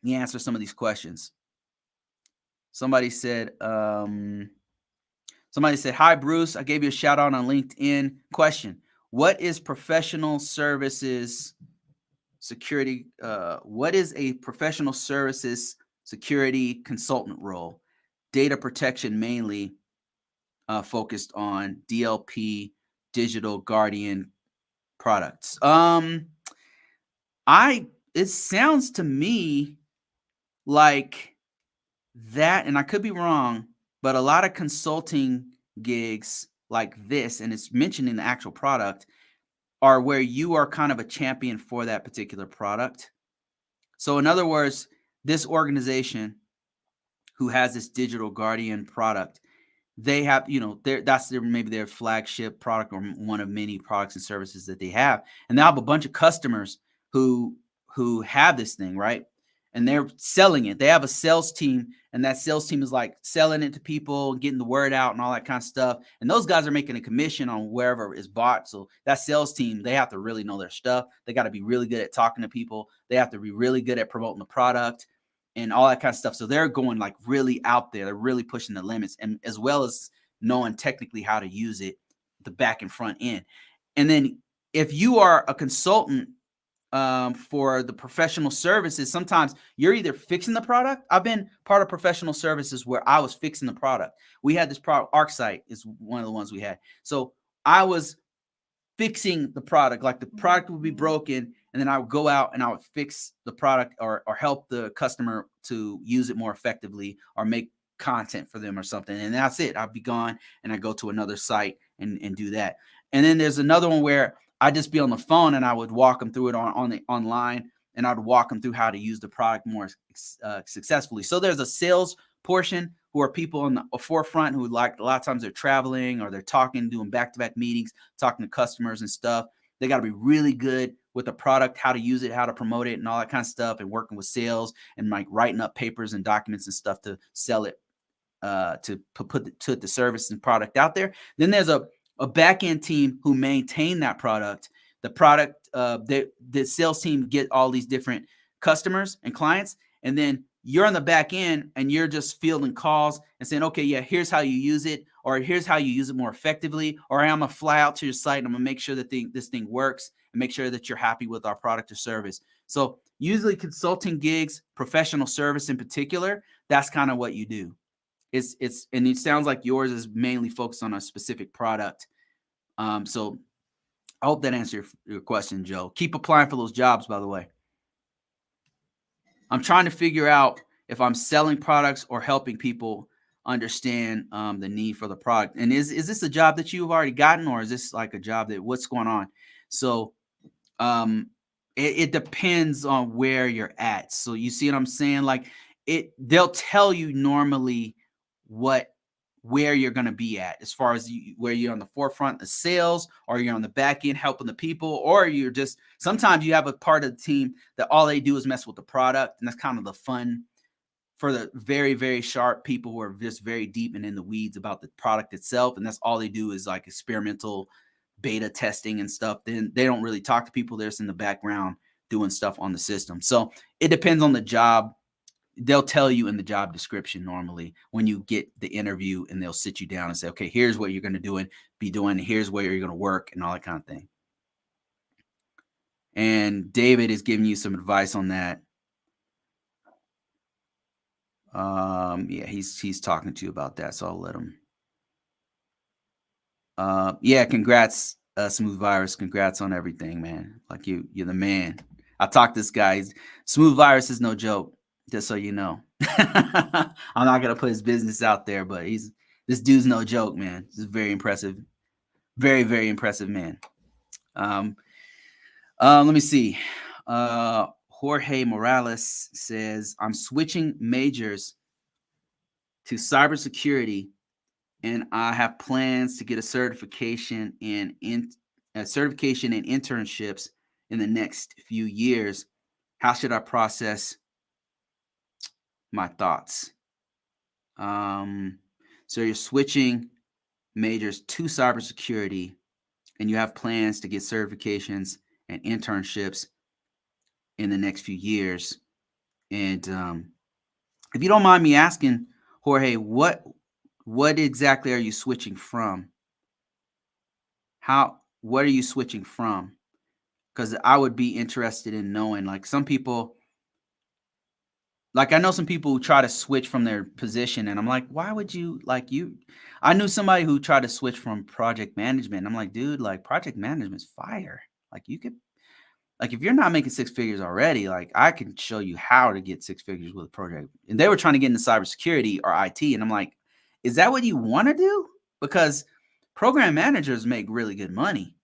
Let me answer some of these questions. Somebody said, hi, Bruce. I gave you a shout out on LinkedIn. Question: what is professional services security? What is a professional services security consultant role, data protection mainly focused on DLP, Digital Guardian products. It sounds to me like that, and I could be wrong, but a lot of consulting gigs like this, and it's mentioned in the actual product, are where you are kind of a champion for that particular product. So in other words, this organization who has this Digital Guardian product, they have, maybe their flagship product or one of many products and services that they have. And they have a bunch of customers who have this thing, right? And they're selling it. They have a sales team, and that sales team is like selling it to people, getting the word out and all that kind of stuff. And those guys are making a commission on wherever it's bought. So that sales team, they have to really know their stuff. They got to be really good at talking to people. They have to be really good at promoting the product and all that kind of stuff. So they're going like really out there. They're really pushing the limits, and as well as knowing technically how to use it, the back and front end. And then if you are a consultant for the professional services, sometimes you're either fixing the product. I've been part of professional services where I was fixing the product. We had this product, ArcSight is one of the ones we had. So I was fixing the product, like the product would be broken, and then I would go out and I would fix the product or help the customer to use it more effectively or make content for them or something. And that's it. I'd be gone and I go to another site and do that. And then there's another one where I'd just be on the phone and I would walk them through it online, and I'd walk them through how to use the product more successfully. So there's a sales portion who are people on the forefront who, like, a lot of times they're traveling or they're talking, doing back-to-back meetings, talking to customers and stuff. They got to be really good with the product, how to use it, how to promote it and all that kind of stuff, and working with sales and like writing up papers and documents and stuff to sell it, to put the service and product out there. Then there's a back-end team who maintain that product. The product, the sales team get all these different customers and clients, and then you're on the back end and you're just fielding calls and saying, okay, yeah, here's how you use it, or here's how you use it more effectively, or I'm gonna fly out to your site and I'm gonna make sure that this thing works and make sure that you're happy with our product or service. So usually consulting gigs, professional service in particular, that's kind of what you do. And it sounds like yours is mainly focused on a specific product. So I hope that answered your question, Joe. Keep applying for those jobs, by the way. I'm trying to figure out if I'm selling products or helping people understand the need for the product. And is this a job that you've already gotten, or is this like a job that what's going on? So it depends on where you're at. So you see what I'm saying? Like they'll tell you normally where you're going to be at, as far as where you're on the forefront of sales, or you're on the back end helping the people, or you're just, sometimes you have a part of the team that all they do is mess with the product. And that's kind of the fun for the very, very sharp people who are just very deep and in the weeds about the product itself. And that's all they do is like experimental beta testing and stuff. Then they don't really talk to people. They're just in the background doing stuff on the system. So it depends on the job. They'll tell you in the job description normally when you get the interview, and they'll sit you down and say, okay, here's what you're going to be doing. Here's where you're going to work and all that kind of thing. And David is giving you some advice on that. Yeah, he's talking to you about that. So I'll let him. Yeah, congrats, Smooth Virus. Congrats on everything, man. Like you're the man. I talked to this guy. Smooth Virus is no joke. Just so you know. I'm not gonna put his business out there, but this dude's no joke, man. This is very impressive. Very, very impressive man. Let me see. Jorge Morales says, I'm switching majors to cybersecurity, and I have plans to get a certification and internships in the next few years. How should I process my thoughts? So you're switching majors to cybersecurity, and you have plans to get certifications and internships in the next few years. And if you don't mind me asking, Jorge, what exactly are you switching from? What are you switching from? Because I would be interested in knowing, like, some people, Like, I know some people who try to switch from their position, and I'm like, why would you like you? I knew somebody who tried to switch from project management. And I'm like, dude, like project management's fire. Like you could, like if you're not making six figures already, like I can show you how to get six figures with a project. And they were trying to get into cybersecurity or IT, and I'm like, is that what you want to do? Because program managers make really good money.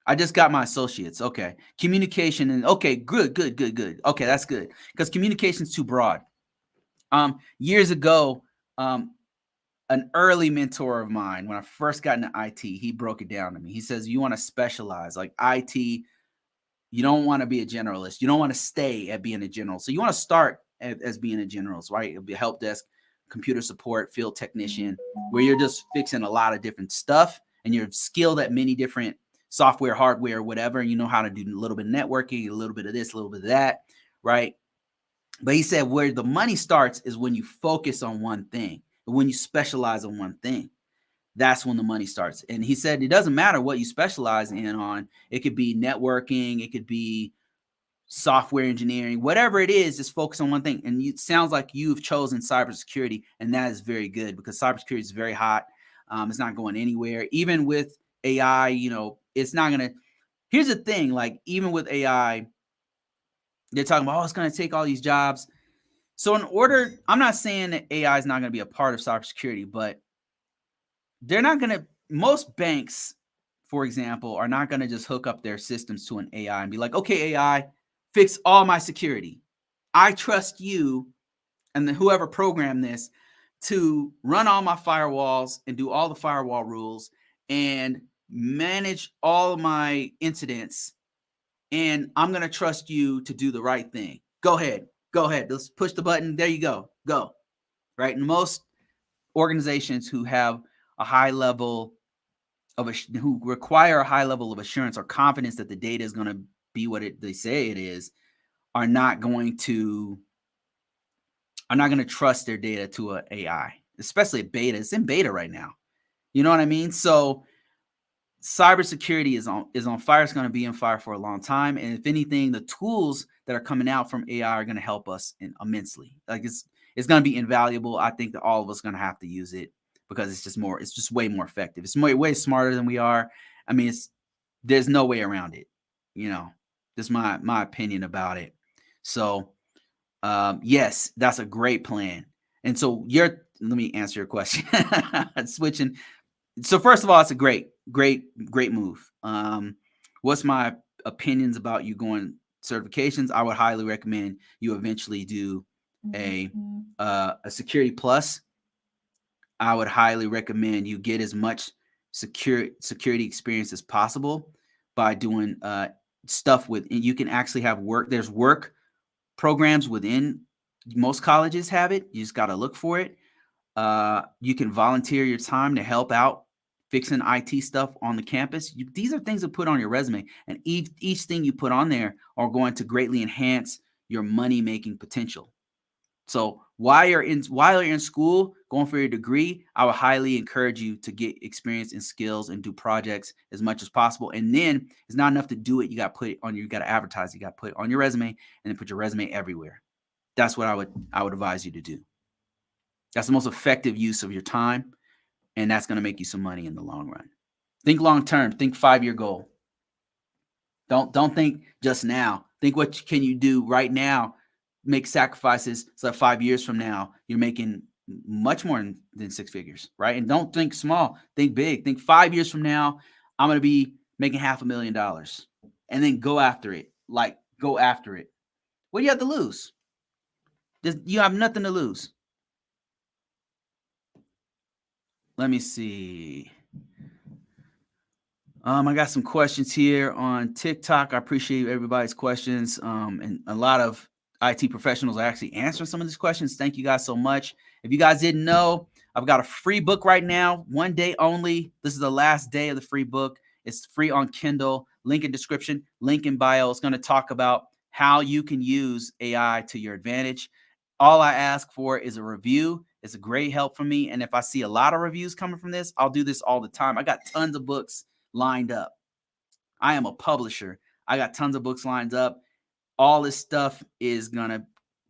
I just got my associates. Okay. Communication and okay, good. Okay, that's good. Because communication's too broad. Years ago, an early mentor of mine, when I first got into IT, he broke it down to me. He says, you want to specialize like IT. You don't want to be a generalist. You don't want to stay at being a general. So you want to start as being a generalist, right? It'll be a help desk, computer support, field technician, where you're just fixing a lot of different stuff and you're skilled at many different software, hardware, whatever. And you know how to do a little bit of networking, a little bit of this, a little bit of that, right? But he said where the money starts is when you focus on one thing, when you specialize on one thing. That's when the money starts. And he said it doesn't matter what you specialize in on. It could be networking, it could be software engineering, whatever it is, just focus on one thing. And it sounds like you've chosen cybersecurity, and that is very good because cybersecurity is very hot. It's not going anywhere. Even with AI, it's not going to. Here's the thing, like even with AI, they're talking about, it's going to take all these jobs. So I'm not saying that AI is not going to be a part of cybersecurity, but they're not going to, most banks, for example, are not going to just hook up their systems to an AI and be like, okay, AI, fix all my security. I trust you and then whoever programmed this to run all my firewalls and do all the firewall rules and manage all of my incidents. And I'm going to trust you to do the right thing. Go ahead. Let's push the button. There you go. Go. Right. And most organizations who have a high level who require a high level of assurance or confidence that the data is going to be what they say it is, are not going to trust their data to an AI, especially a beta. It's in beta right now. You know what I mean? So cybersecurity is on fire. It's going to be on fire for a long time. And if anything, the tools that are coming out from AI are going to help us immensely. Like it's going to be invaluable. I think that all of us are going to have to use it because it's just way more effective. It's way smarter than we are. I mean, there's no way around it. Just my opinion about it. So yes, that's a great plan. And so let me answer your question. Switching. So first of all, it's a great move. What's my opinions about you going certifications? I would highly recommend you eventually do a security plus. I would highly recommend you get as much security experience as possible by doing stuff you can actually have work. There's work programs within most colleges have it. You just got to look for it. You can volunteer your time to help out fixing IT stuff on the campus. These are things to put on your resume, and each thing you put on there are going to greatly enhance your money-making potential. So while you're in school, going for your degree, I would highly encourage you to get experience and skills and do projects as much as possible. And then it's not enough to do it. You got to advertise. You got to put it on your resume and then put your resume everywhere. That's what I would advise you to do. That's the most effective use of your time, and that's going to make you some money in the long run. Think long term. Think 5-year goal. Don't think just now. Think what can you do right now. Make sacrifices so that 5 years from now you're making much more than six figures, right? And don't think small. Think big. Think 5 years from now I'm going to be making $500,000, and then go after it. Like go after it. What do you have to lose? You have nothing to lose. Let me see. I got some questions here on TikTok. I appreciate everybody's questions. And a lot of IT professionals are actually answering some of these questions. Thank you guys so much. If you guys didn't know, I've got a free book right now, 1 day only. This is the last day of the free book. It's free on Kindle. Link in description, link in bio. It's going to talk about how you can use AI to your advantage. All I ask for is a review. It's a great help for me. And if I see a lot of reviews coming from this, I'll do this all the time. I got tons of books lined up. I am a publisher. I got tons of books lined up. All this stuff is going to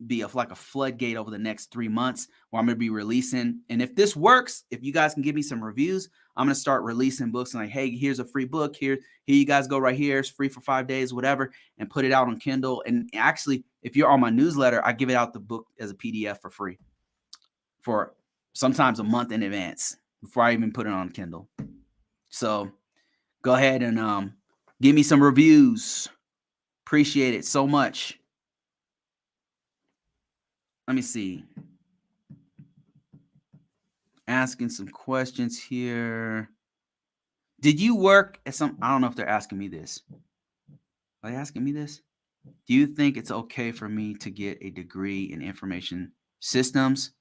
be like a floodgate over the next 3 months where I'm going to be releasing. And if this works, if you guys can give me some reviews, I'm going to start releasing books and like, hey, here's a free book. Here you guys go right here. It's free for 5 days, whatever, and put it out on Kindle. And actually, if you're on my newsletter, I give it out the book as a PDF for free for sometimes a month in advance before I even put it on Kindle. So go ahead and give me some reviews. Appreciate it so much. Let me see. Asking some questions here. Did you work at some, I don't know if they're asking me this. Are they asking me this? Do you think it's okay for me to get a degree in information systems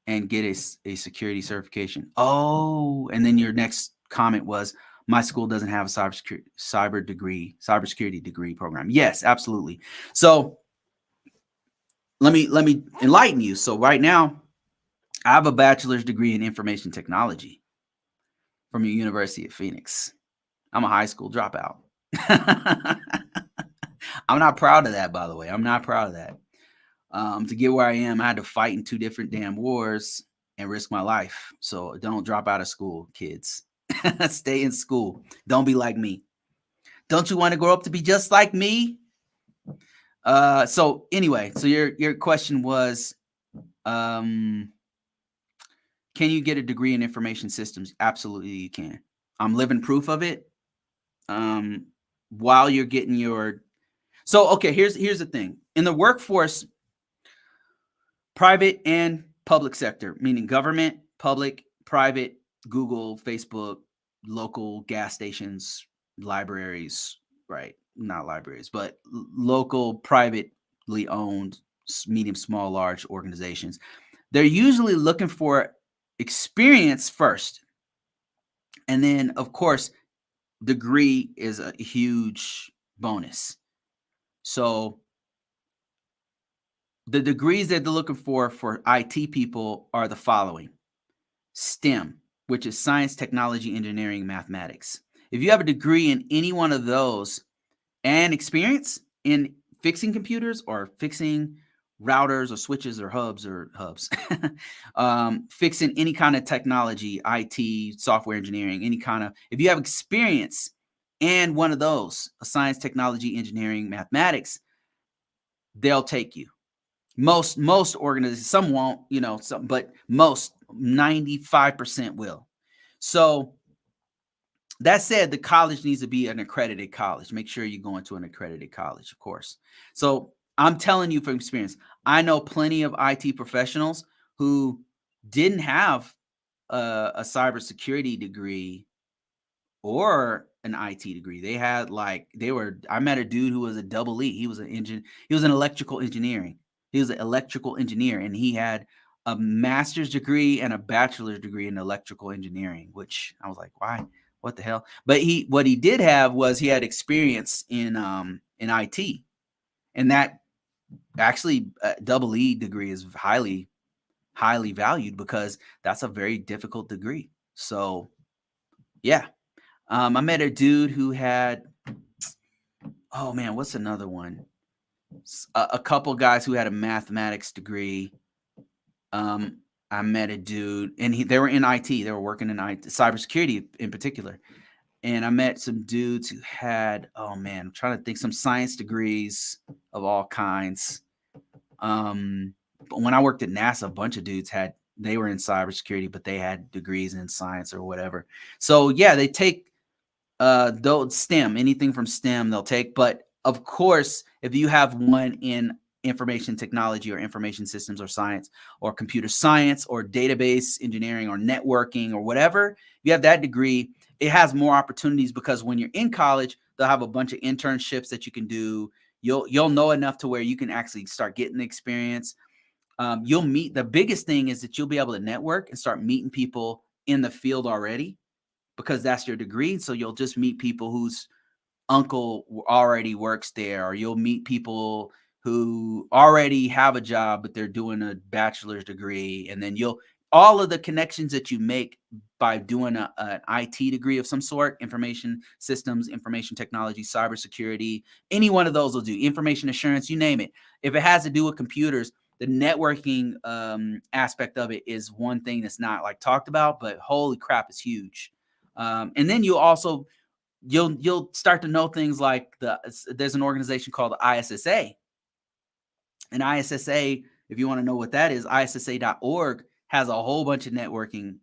and get a security certification? Oh, and then your next comment was, my school doesn't have a cybersecurity degree program. Yes, absolutely. So let me enlighten you. So right now, I have a bachelor's degree in information technology from the University of Phoenix. I'm a high school dropout. I'm not proud of that, by the way. I'm not proud of that. To get where I am, I had to fight in 2 different damn wars and risk my life. So don't drop out of school, kids. Stay in school. Don't be like me. Don't you want to grow up to be just like me? So anyway, so your question was, can you get a degree in information systems? Absolutely, you can. I'm living proof of it. While you're getting your, so okay, here's the thing. In the workforce, private and public sector, meaning government, public, private, Google, Facebook, local gas stations, libraries, right? Not libraries, but local privately owned, medium, small, large organizations. They're usually looking for experience first. And then, of course, degree is a huge bonus. So the degrees that they're looking for IT people are the following: STEM, which is science, technology, engineering, mathematics. If you have a degree in any one of those and experience in fixing computers or fixing routers or switches or hubs, fixing any kind of technology, IT, software engineering, any kind of, if you have experience and one of those, a science, technology, engineering, mathematics, they'll take you. Most organizations, some won't, but most 95% will. So that said, the college needs to be an accredited college. Make sure you go into an accredited college, of course. So I'm telling you from experience, I know plenty of IT professionals who didn't have a cybersecurity degree or an IT degree. They had I met a dude who was a double E. He was an electrical engineering. He was an electrical engineer, and he had a master's degree and a bachelor's degree in electrical engineering, which I was like, why? What the hell? But what he did have was he had experience in IT, and that actually double E degree is highly valued because that's a very difficult degree. So yeah. I met a dude who had, oh man, what's another one? A couple guys who had a mathematics degree. I met a dude, and they were in IT. They were working in IT, cybersecurity in particular. And I met some dudes who had, oh man, I'm trying to think, some science degrees of all kinds. But when I worked at NASA, a bunch of dudes they were in cybersecurity, but they had degrees in science or whatever. So yeah, they take those STEM, anything from STEM they'll take. But of course, if you have one in information technology or information systems or science or computer science or database engineering or networking or whatever, you have that degree, it has more opportunities because when you're in college, they'll have a bunch of internships that you can do. You'll know enough to where you can actually start getting the experience. You'll meet, the biggest thing is that you'll be able to network and start meeting people in the field already, because that's your degree. So you'll just meet people whose uncle already works there, or you'll meet people who already have a job, but they're doing a bachelor's degree. And then all of the connections that you make by doing an IT degree of some sort, information systems, information technology, cybersecurity, any one of those will do, information assurance, you name it. If it has to do with computers, the networking aspect of it is one thing that's not like talked about, but holy crap, it's huge. And then you'll start to know things like there's an organization called the ISSA. And ISSA, if you want to know what that is, ISSA.org has a whole bunch of networking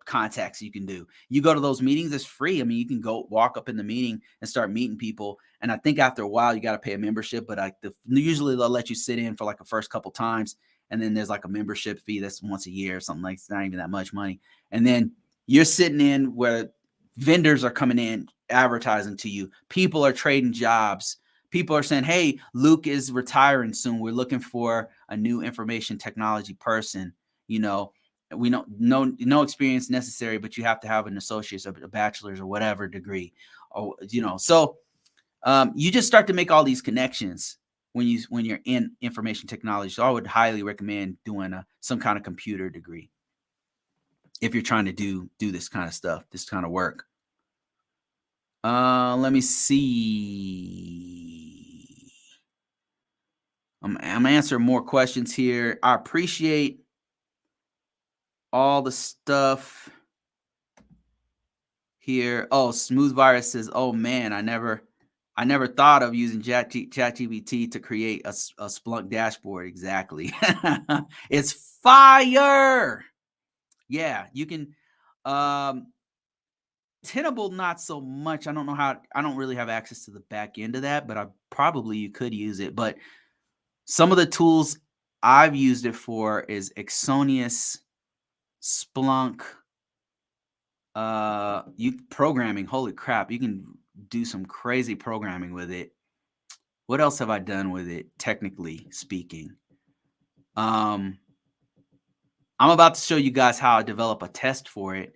contacts you can do. You go to those meetings, it's free. I mean, you can go walk up in the meeting and start meeting people. And I think after a while, you got to pay a membership, but usually they'll let you sit in for like the first couple times. And then there's like a membership fee that's once a year or something, like it's not even that much money. And then you're sitting in where vendors are coming in advertising to you. People are trading jobs. People are saying, hey, Luke is retiring soon. We're looking for a new information technology person. You know, we don't no experience necessary, but you have to have an associate's, a bachelor's or whatever degree. Or, so you just start to make all these connections when you're in information technology. So I would highly recommend doing some kind of computer degree if you're trying to do this kind of stuff, this kind of work. Let me see. I'm answering more questions here. I appreciate all the stuff here. Oh, Smooth Virus says, oh man, I never thought of using ChatGPT to create a Splunk dashboard. Exactly. It's fire. Yeah, you can. Tenable, not so much. I don't know how. I don't really have access to the back end of that, but you could use it. But some of the tools I've used it for is Exonius, Splunk, programming. Holy crap, you can do some crazy programming with it. What else have I done with it, technically speaking? I'm about to show you guys how I develop a test for it.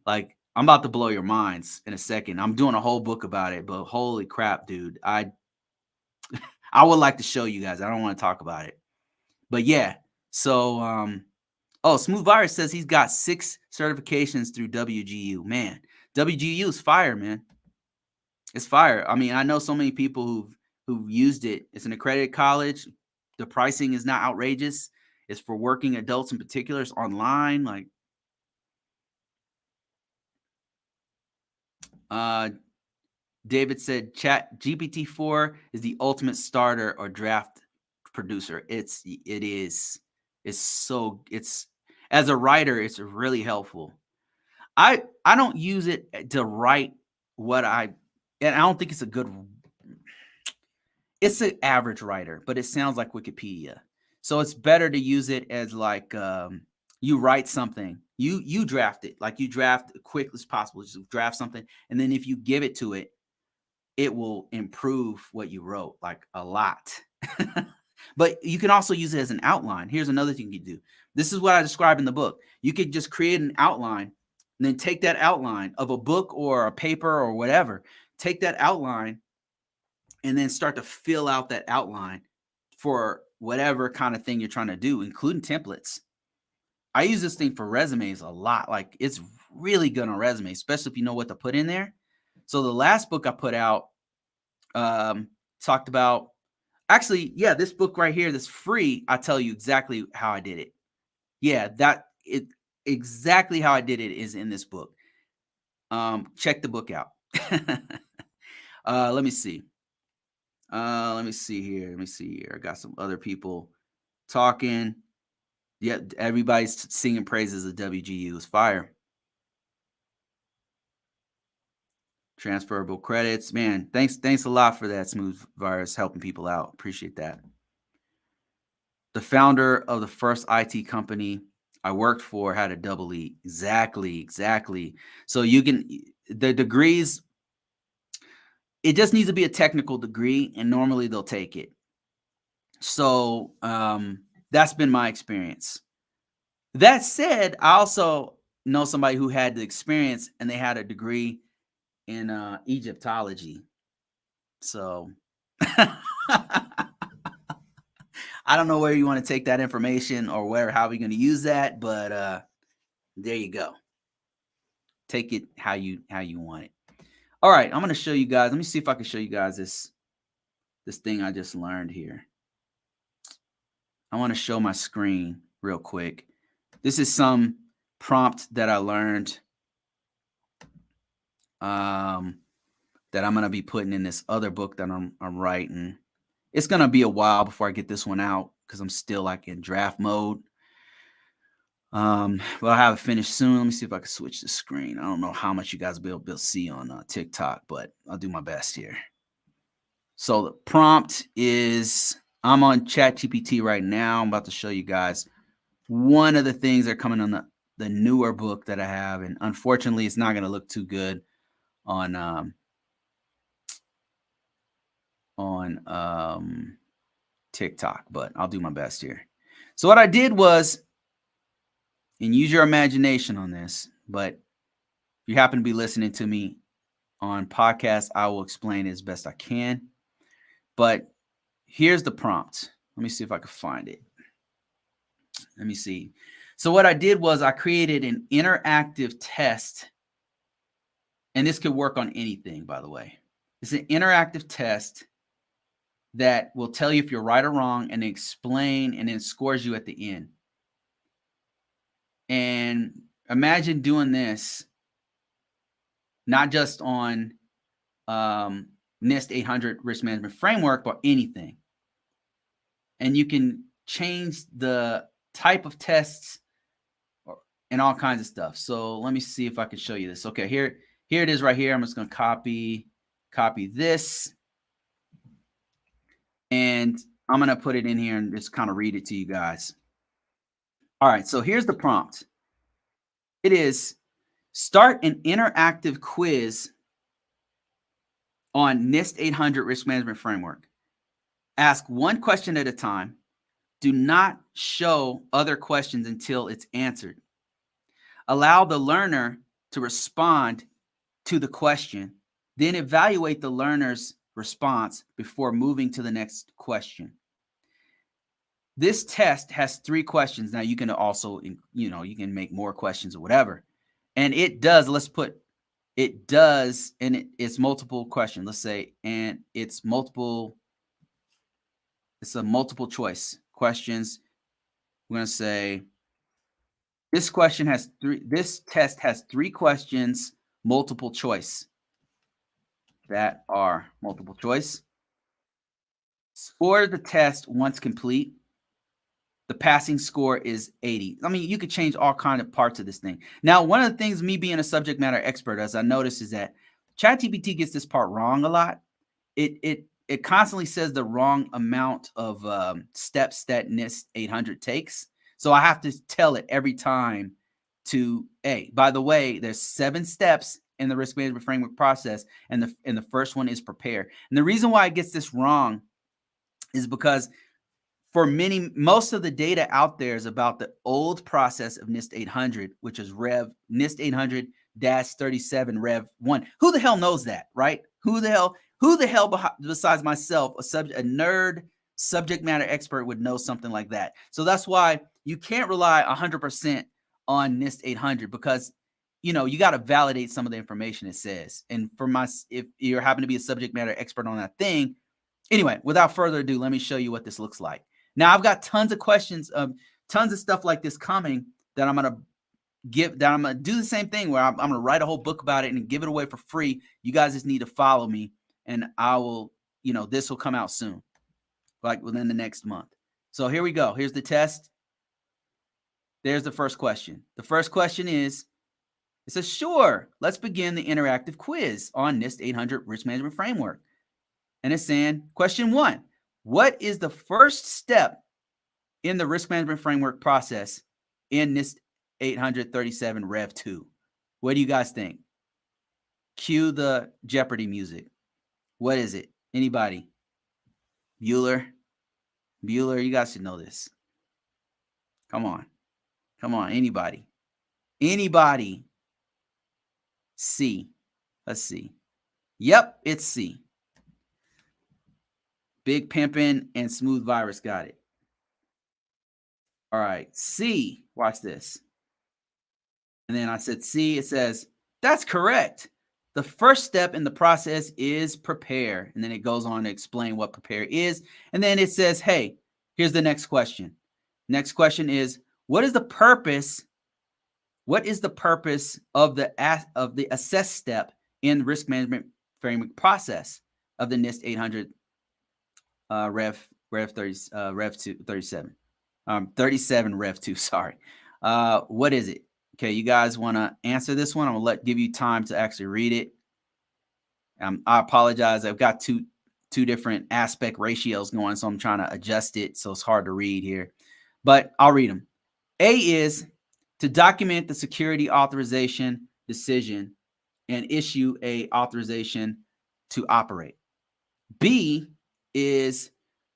Like, I'm about to blow your minds in a second. I'm doing a whole book about it, but holy crap, dude. I would like to show you guys. I don't want to talk about it. But yeah, so Smooth Virus says he's got 6 certifications through WGU. Man, WGU is fire, man. It's fire. I mean, I know so many people who've used it. It's an accredited college. The pricing is not outrageous. It's for working adults in particular. It's online. Like, David said, GPT-4 is the ultimate starter or draft producer. It is. It's as a writer, it's really helpful. I don't use it to write and I don't think it's it's an average writer, but it sounds like Wikipedia. So it's better to use it as like, you write something, you draft it, like you draft as quick as possible, just draft something. And then if you give it to it, it will improve what you wrote like a lot. But you can also use it as an outline. Here's another thing you do. This is what I describe in the book. You could just create an outline and then take that outline of a book or a paper or whatever, take that outline and then start to fill out that outline for whatever kind of thing you're trying to do, including templates. I use this thing for resumes a lot. Like, it's really good on resumes, especially if you know what to put in there. So the last book I put out talked about, actually, yeah, this book right here that's free, I tell you exactly how I did it. Yeah, exactly how I did it is in this book. Check the book out. Let me see. Let me see here. I got some other people talking. Yeah, everybody's singing praises of WGU. It's fire. Transferable credits. Man, thanks a lot for that, Smooth Virus, helping people out. Appreciate that. The founder of the first IT company I worked for had a double E. Exactly. So the degrees, it just needs to be a technical degree, and normally they'll take it. So that's been my experience. That said, I also know somebody who had the experience and they had a degree in Egyptology. So I don't know where you want to take that information or how we're going to use that, but there you go. Take it how you want it. All right, I'm going to show you guys. Let me see if I can show you guys this thing I just learned here. I want to show my screen real quick. This is some prompt that I learned that I'm going to be putting in this other book that I'm writing. It's going to be a while before I get this one out because I'm still like in draft mode. But I'll have it finished soon. Let me see if I can switch the screen. I don't know how much you guys will be able to see on TikTok, but I'll do my best here. So the prompt is, I'm on ChatGPT right now. I'm about to show you guys one of the things that are coming on the newer book that I have. And unfortunately, it's not going to look too good on TikTok, but I'll do my best here. So what I did was, and use your imagination on this, but if you happen to be listening to me on podcast, I will explain it as best I can. But here's the prompt. Let me see if I can find it. Let me see. So what I did was I created an interactive test, and this could work on anything, by the way. It's an interactive test that will tell you if you're right or wrong and explain, and then scores you at the end. And imagine doing this not just on NIST 800 risk management framework, but anything. And you can change the type of tests and all kinds of stuff. So let me see if I can show you this. Okay, here it is right here. I'm just going to copy this. And I'm going to put it in here and just kind of read it to you guys. All right, so here's the prompt. It is, start an interactive quiz on NIST 800 risk management framework. Ask one question at a time. Do not show other questions until it's answered. Allow the learner to respond to the question, then evaluate the learner's response before moving to the next question. This test has 3 questions. Now you can also, you can make more questions or whatever. And it does, and it's multiple questions. Let's say, and it's a multiple choice questions. We're going to say this test has 3 questions, multiple choice, that are multiple choice. Score the test once complete. The passing score is 80. I mean, you could change all kind of parts of this thing. Now, one of the things, me being a subject matter expert, as I noticed, is that ChatGPT gets this part wrong a lot. It constantly says the wrong amount of steps that NIST 800 takes. So I have to tell it every time to, hey, by the way, there's 7 steps in the risk management framework process, and the first one is prepare. And the reason why it gets this wrong is because for most of the data out there is about the old process of NIST 800, which is NIST 800-37 Rev 1. Who the hell knows that, right? Who the hell besides myself, a nerd subject matter expert, would know something like that? So that's why you can't rely 100% on NIST 800, because you got to validate some of the information it says. And if you happen to be a subject matter expert on that thing, anyway, without further ado, let me show you what this looks like. Now, I've got tons of questions, tons of stuff like this coming that I'm going to do the same thing where I'm going to write a whole book about it and give it away for free. You guys just need to follow me, and I will, this will come out soon, like within the next month. So here we go. Here's the test. There's the first question. The first question is, it says, sure, let's begin the interactive quiz on NIST 800 risk management framework. And it's saying, question 1, what is the first step in the risk management framework process in NIST 837 Rev 2? What do you guys think? Cue the Jeopardy music. What is it? Anybody? Bueller, you guys should know this. Come on. Anybody? C. Let's see. Yep, it's C. Big Pimpin' and Smooth Virus got it. All right. C, watch this. And then I said C, it says, that's correct. The first step in the process is prepare. And then it goes on to explain what prepare is. And then it says, hey, here's the next question. Next question is, what is the purpose? What is the purpose of the assess step in the risk management framework process of the NIST 800 Rev 30 Rev 2 37 37 Rev 2? Sorry. What is it? Okay, you guys want to answer this one? I'm gonna give you time to actually read it. I apologize. I've got two different aspect ratios going, so I'm trying to adjust it, so it's hard to read here. But I'll read them. A is to document the security authorization decision and issue a authorization to operate. B is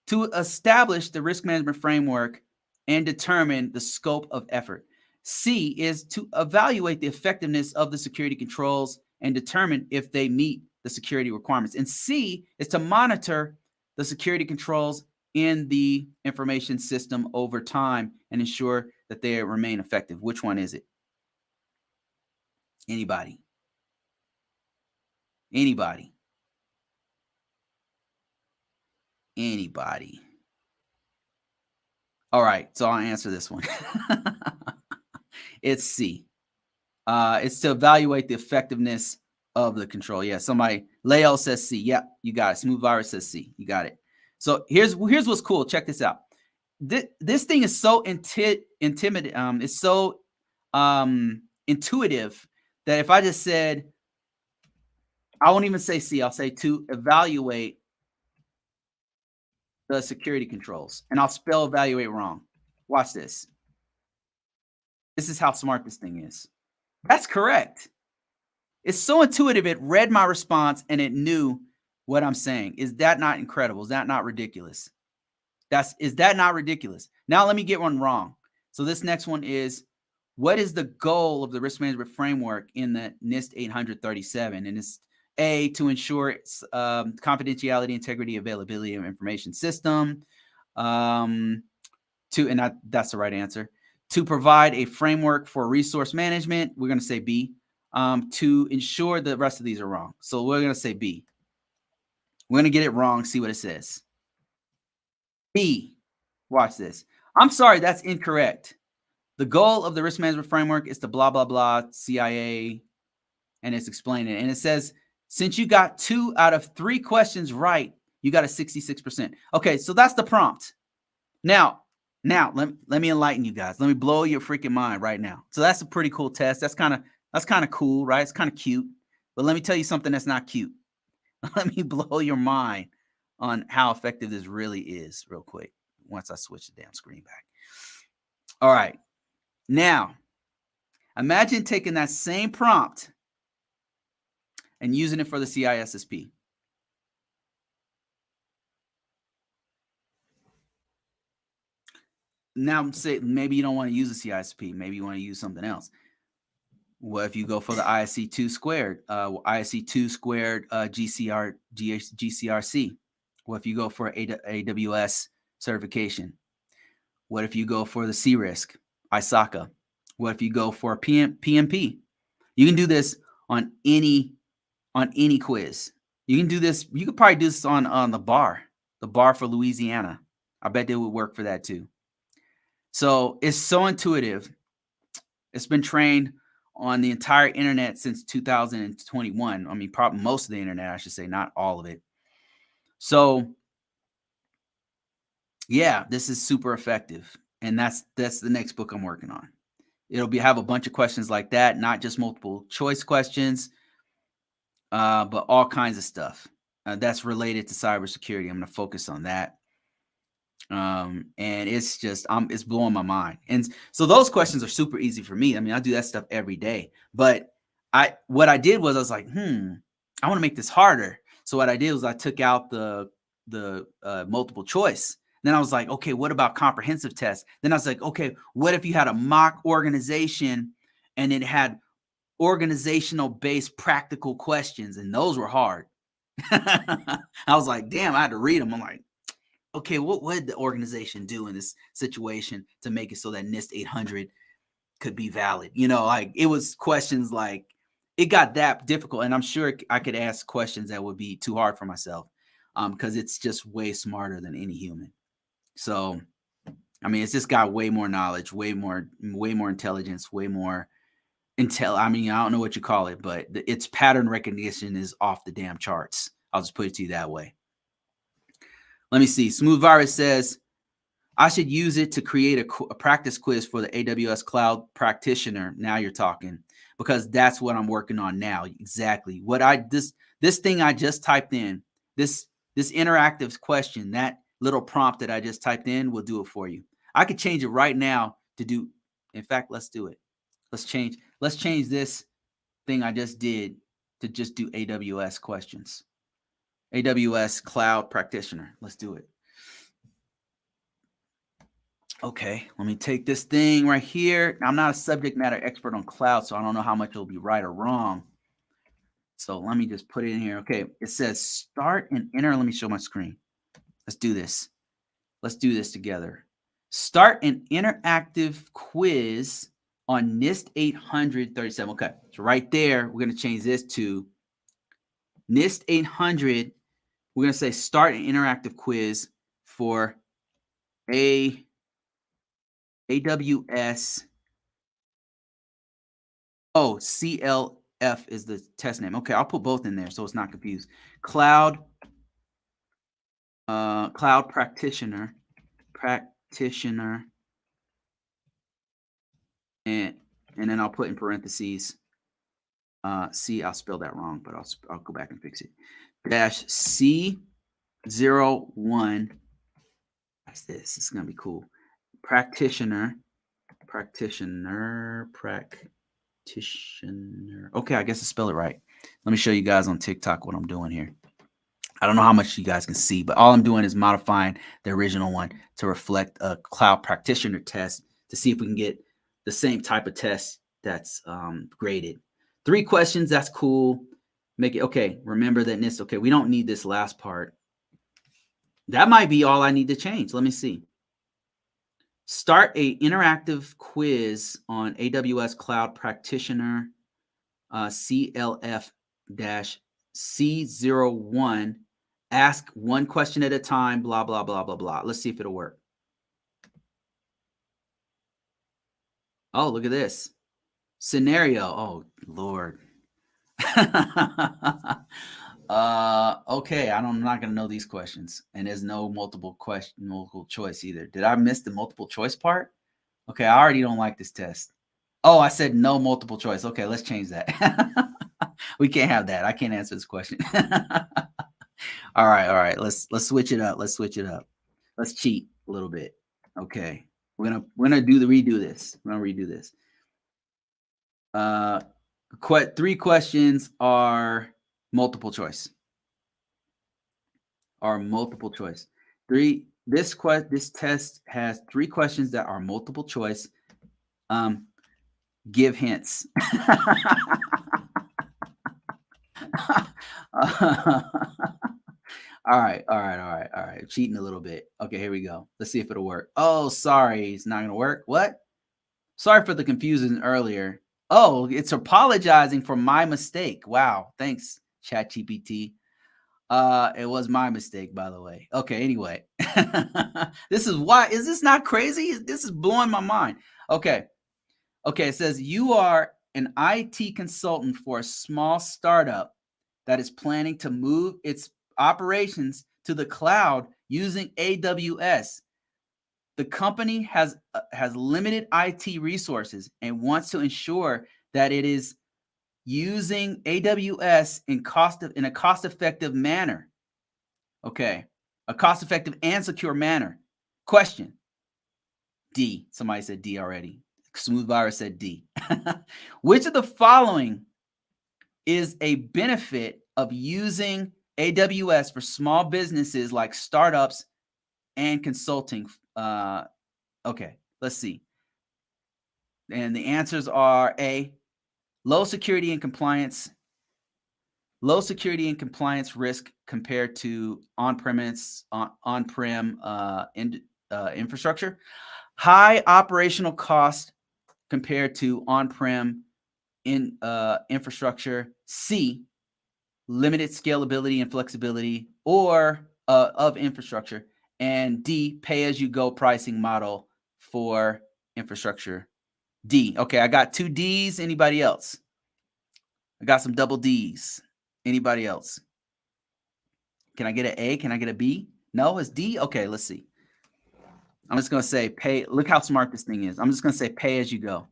to establish the risk management framework and determine the scope of effort. C is to evaluate the effectiveness of the security controls and determine if they meet the security requirements. And C is to monitor the security controls in the information system over time and ensure that they remain effective. Which one is it? Anybody? Anybody? Anybody? All right, so I'll answer this one. It's C. It's to evaluate the effectiveness of the control. Yeah, somebody, Leo says C. Yeah, you got it. Smooth Virus says C. You got it. So here's what's cool. Check this out. This thing is so intimidating. It's so intuitive that if I just said, I won't even say C. I'll say to evaluate the security controls, and I'll spell evaluate wrong. Watch this. This is how smart this thing is. That's correct. It's so intuitive. It read my response and it knew what I'm saying. Is that not incredible? Is that not ridiculous? Is that not ridiculous? Now let me get one wrong. So this next one is, what is the goal of the risk management framework in the NIST 837? And it's A, to ensure confidentiality, integrity, availability of information system. That's the right answer. To provide a framework for resource management, we're going to say B. To ensure the rest of these are wrong. So we're going to say B. We're going to get it wrong, see what it says. B. Watch this. I'm sorry, that's incorrect. The goal of the risk management framework is to blah, blah, blah, CIA, and it's explaining it. And it says, since you got 2 out of 3 questions right, you got a 66%. Okay, so that's the prompt. Now let me enlighten you guys. Let me blow your freaking mind right now. So that's a pretty cool test. That's kind of cool, right? It's kind of cute. But let me tell you something that's not cute. Let me blow your mind on how effective this really is real quick once I switch the damn screen back. All right. Now, imagine taking that same prompt and using it for the CISSP. Now, say maybe you don't want to use a CISSP. Maybe you want to use something else. What if you go for the ISC2 squared, ISC2 squared GCRC? What if you go for AWS certification? What if you go for the CRISC, ISACA? What if you go for PMP? You can do this on any quiz. You can do this. You could probably do this on the bar for Louisiana. I bet they would work for that too. So it's so intuitive. It's been trained on the entire internet since 2021. I mean, probably most of the internet, I should say, not all of it. So yeah, this is super effective. And that's the next book I'm working on. It'll have a bunch of questions like that, not just multiple choice questions, but all kinds of stuff that's related to cybersecurity. I'm going to focus on that. And it's just, it's blowing my mind. And so those questions are super easy for me. I mean, I do that stuff every day, but what I did was I was like, I want to make this harder. So what I did was I took out the multiple choice. Then I was like, okay, what about comprehensive tests? Then I was like, okay, what if you had a mock organization and it had organizational based practical questions? And those were hard. I was like, damn, I had to read them. I'm like, okay, what would the organization do in this situation to make it so that NIST 800 could be valid? Like it was questions like it got that difficult, and I'm sure I could ask questions that would be too hard for myself, because it's just way smarter than any human. So, I mean, it's just got way more knowledge, way more intelligence, way more I mean, I don't know what you call it, but its pattern recognition is off the damn charts. I'll just put it to you that way. Let me see. Smooth Virus says, I should use it to create a practice quiz for the AWS Cloud Practitioner. Now you're talking, because that's what I'm working on now. Exactly. This thing I just typed in, this interactive question, that little prompt that I just typed in will do it for you. I could change it right now to do. In fact, let's do it. Let's change this thing I just did to just do AWS questions. AWS Cloud Practitioner. Let's do it. Okay, let me take this thing right here. I'm not a subject matter expert on cloud, so I don't know how much it'll be right or wrong. So let me just put it in here. Okay, it says start and enter. Let me show my screen. Let's do this. Let's do this together. Start an interactive quiz on NIST 837. Okay, so right there, we're going to change this to NIST 800. We're going to say start an interactive quiz for AWS. Oh, CLF is the test name. Okay, I'll put both in there so it's not confused. Cloud practitioner, and then I'll put in parentheses. C, I'll spell that wrong, but I'll go back and fix it. Dash C01. That's this. It's gonna be cool. Practitioner. Okay, I guess I spell it right. Let me show you guys on TikTok what I'm doing here. I don't know how much you guys can see, but all I'm doing is modifying the original one to reflect a cloud practitioner test to see if we can get the same type of test that's graded. 3 questions, that's cool. Make it, okay, remember that NIST, okay, we don't need this last part. That might be all I need to change. Let me see. Start a interactive quiz on AWS Cloud Practitioner CLF-C01. Ask one question at a time, blah, blah, blah, blah, blah. Let's see if it'll work. Oh, look at this. Scenario. Oh, Lord. Okay, I'm not going to know these questions. And there's no multiple choice either. Did I miss the multiple choice part? Okay, I already don't like this test. Oh, I said no multiple choice. Okay, let's change that. We can't have that. I can't answer this question. All right. Let's switch it up. Let's cheat a little bit. Okay. We're gonna redo this. We're gonna redo this. 3 questions are multiple choice. This test has 3 questions that are multiple choice. Give hints. All right. Cheating a little bit. Okay, here we go. Let's see if it'll work. Oh, sorry. It's not going to work. What? Sorry for the confusion earlier. Oh, it's apologizing for my mistake. Wow. Thanks, ChatGPT. It was my mistake, by the way. Okay, anyway. This is why. Is this not crazy? This is blowing my mind. Okay, it says you are an IT consultant for a small startup that is planning to move its operations to the cloud using AWS. The company has limited IT resources and wants to ensure that it is using AWS in a cost-effective manner. Okay, a cost-effective and secure manner. Question. D. Somebody said D already. Smooth Virus said D. Which of the following is a benefit of using AWS for small businesses like startups and consulting? Okay, let's see. And the answers are A, low security and compliance. low security and compliance risk compared to on-prem infrastructure, high operational cost compared to on-prem infrastructure. C, limited scalability and flexibility of infrastructure. And D, pay-as-you-go pricing model for infrastructure. D. Okay, I got 2 Ds. Anybody else? I got some double Ds. Anybody else? Can I get an A? Can I get a B? No, it's D? Okay, let's see. I'm just going to say pay. Look how smart this thing is. I'm just going to say pay as you go.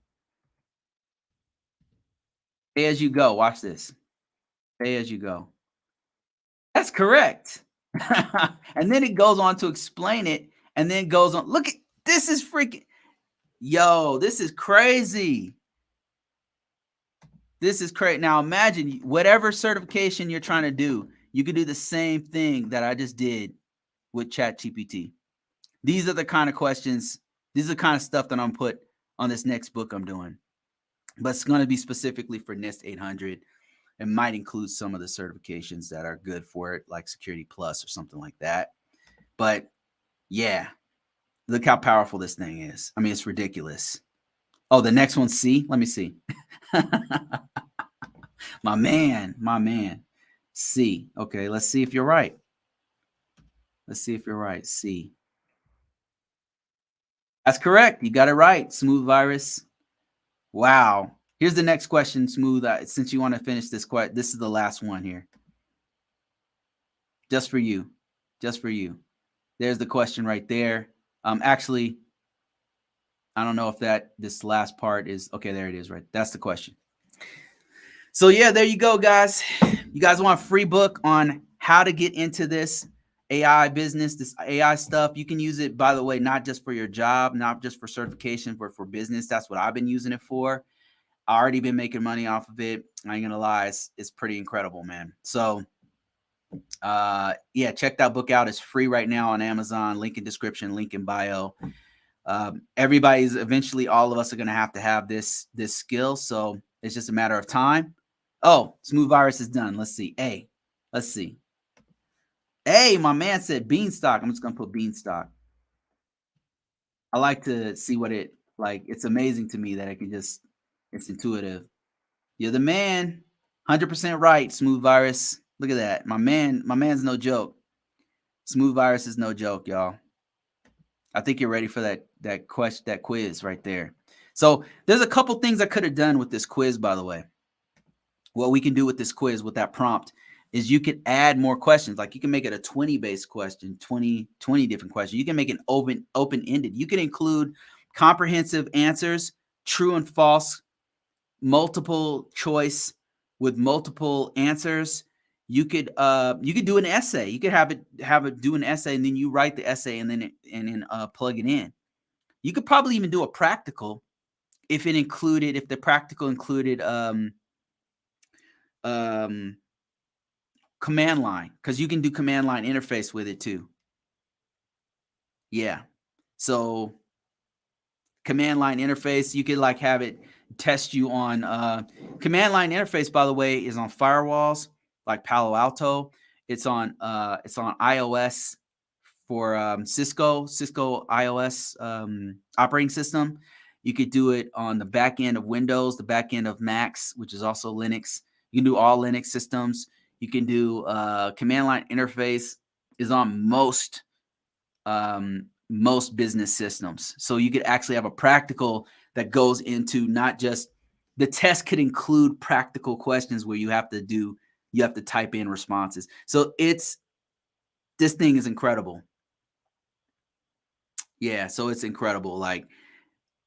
Pay as you go. Watch this. Pay as you go. That's correct. And then it goes on to explain it and then goes on. Look at this is freaking. Yo, this is crazy. This is crazy. Now imagine whatever certification you're trying to do, you can do the same thing that I just did with ChatGPT. These are the kind of questions, these are the kind of stuff that I'm put on this next book I'm doing. But it's going to be specifically for NIST 800. It might include some of the certifications that are good for it, like Security Plus or something like that. But yeah, look how powerful this thing is. I mean, it's ridiculous. Oh, the next one's C. Let me see. My man. C. Okay, let's see if you're right. Let's see if you're right. C. That's correct. You got it right. Smooth virus. Wow. Here's the next question, Smooth. Since you want to finish this is the last one here. Just for you. Just for you. There's the question right there. Actually, I don't know if this last part is okay. There it is, right? That's the question. So yeah, there you go, guys. You guys want a free book on how to get into this AI business, this AI stuff. You can use it, by the way, not just for your job, not just for certification, but for business. That's what I've been using it for. I already been making money off of it. I ain't gonna lie, it's pretty incredible, man. So yeah, check that book out. It's free right now on Amazon. Link in description, link in bio. Everybody's eventually, all of us are gonna have to have this skill. So it's just a matter of time. Oh, Smooth Virus is done. Let's see. A. Let's see. A, my man said beanstalk. I'm just gonna put beanstalk. I like to see what it like. It's amazing to me that it's intuitive. You're the man. 100% right, Smooth Virus. Look at that. My man's no joke. Smooth Virus is no joke, y'all. I think you're ready for that quiz right there. So there's a couple things I could have done with this quiz, by the way. What we can do with this quiz, with that prompt, is you could add more questions. Like you can make it a 20-based question, 20 different questions. You can make it open-ended. You can include comprehensive answers, true and false, multiple choice with multiple answers. You could do an essay. You could have it do an essay, and then you write the essay and then plug it in. You could probably even do a practical if the practical included command line, because you can do command line interface with it too. Yeah. So command line interface, you could like have it test you on command line interface, by the way, is on firewalls like Palo Alto. It's on iOS for Cisco iOS operating system. You could do it on the back end of Windows, the back end of Macs, which is also Linux. You can do all Linux systems. You can do command line interface is on most business systems. So you could actually have a practical that goes into not just the test could include practical questions where you have to type in responses. So this thing is incredible. Yeah, so it's incredible. Like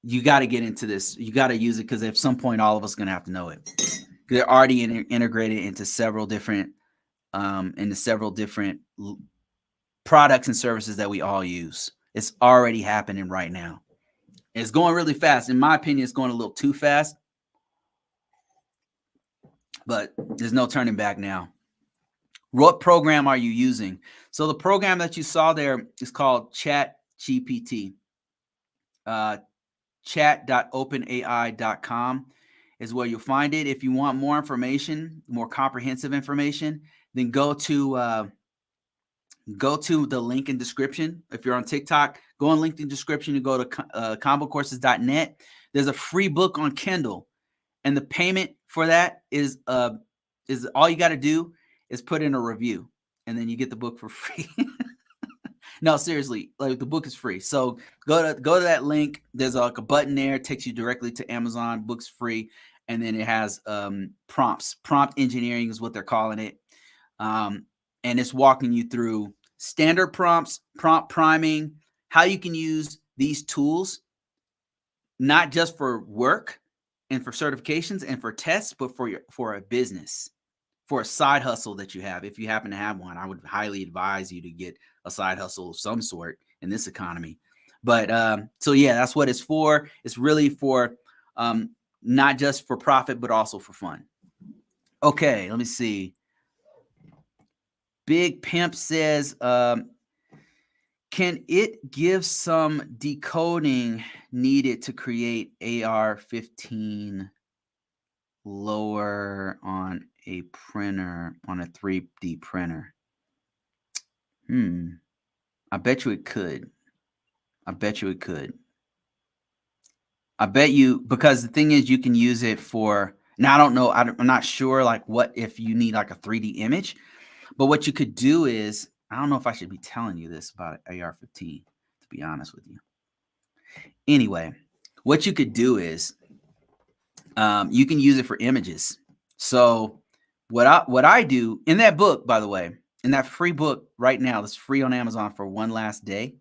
you got to get into this. You got to use it because at some point all of us are going to have to know it. They're already integrated into several different products and services that we all use. It's already happening right now. It's going really fast. In my opinion, it's going a little too fast, but there's no turning back now. What program are you using? So the program that you saw there is called ChatGPT. Chat.openai.com. is where you'll find it. If you want more information, more comprehensive information, then go to the link in description. If you're on TikTok, go on link in description and go to convocourses.net. There's a free book on Kindle, and the payment for that is all you got to do is put in a review, and then you get the book for free. No, seriously, like the book is free. So go to that link. There's like a button there, it takes you directly to Amazon. Book's free, and then it has prompts. Prompt engineering is what they're calling it, and it's walking you through standard prompts, prompt priming, how you can use these tools not just for work and for certifications and for tests, but for a business, for a side hustle that you have. If you happen to have one, I would highly advise you to get a side hustle of some sort in this economy. But so yeah, that's what it's for. It's really for not just for profit, but also for fun. Okay, let me see. Big Pimp says, can it give some decoding needed to create AR-15 lower on a printer, on a 3D printer? I bet you it could. I bet you, because the thing is, you can use it for, now I don't know, I'm not sure like what if you need like a 3D image, but what you could do is, I don't know if I should be telling you this about AR-15, to be honest with you. Anyway, what you could do is you can use it for images. So what I do in that book, by the way, in that free book right now, that's free on Amazon for one last day.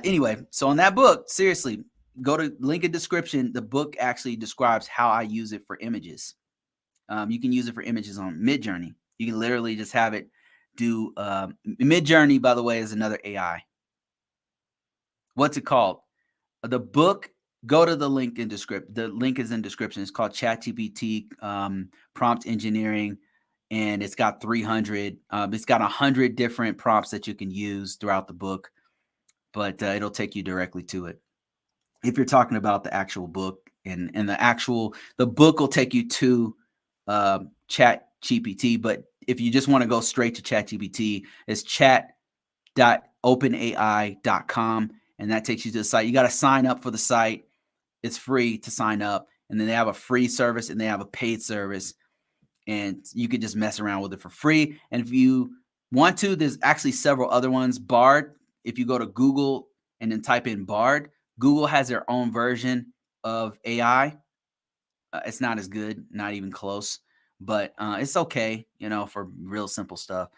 Anyway, so in that book, seriously, go to link in description. The book actually describes how I use it for images. You can use it for images on Midjourney. You can literally just have it do Midjourney, by the way, is another AI. What's it called? The book, go to the link in description. The link is in description. It's called ChatGPT Prompt Engineering, and it's got 300. It's got 100 different prompts that you can use throughout the book, but it'll take you directly to it. If you're talking about the actual book, and the book will take you to ChatGPT, but if you just want to go straight to ChatGPT, it's chat.openai.com, and that takes you to the site. You got to sign up for the site. It's free to sign up, and then they have a free service and they have a paid service, and you could just mess around with it for free. And if you want to, there's actually several other ones. Bard, if you go to Google and then type in Bard, Google has their own version of AI. It's not as good, not even close, but it's okay, for real simple stuff.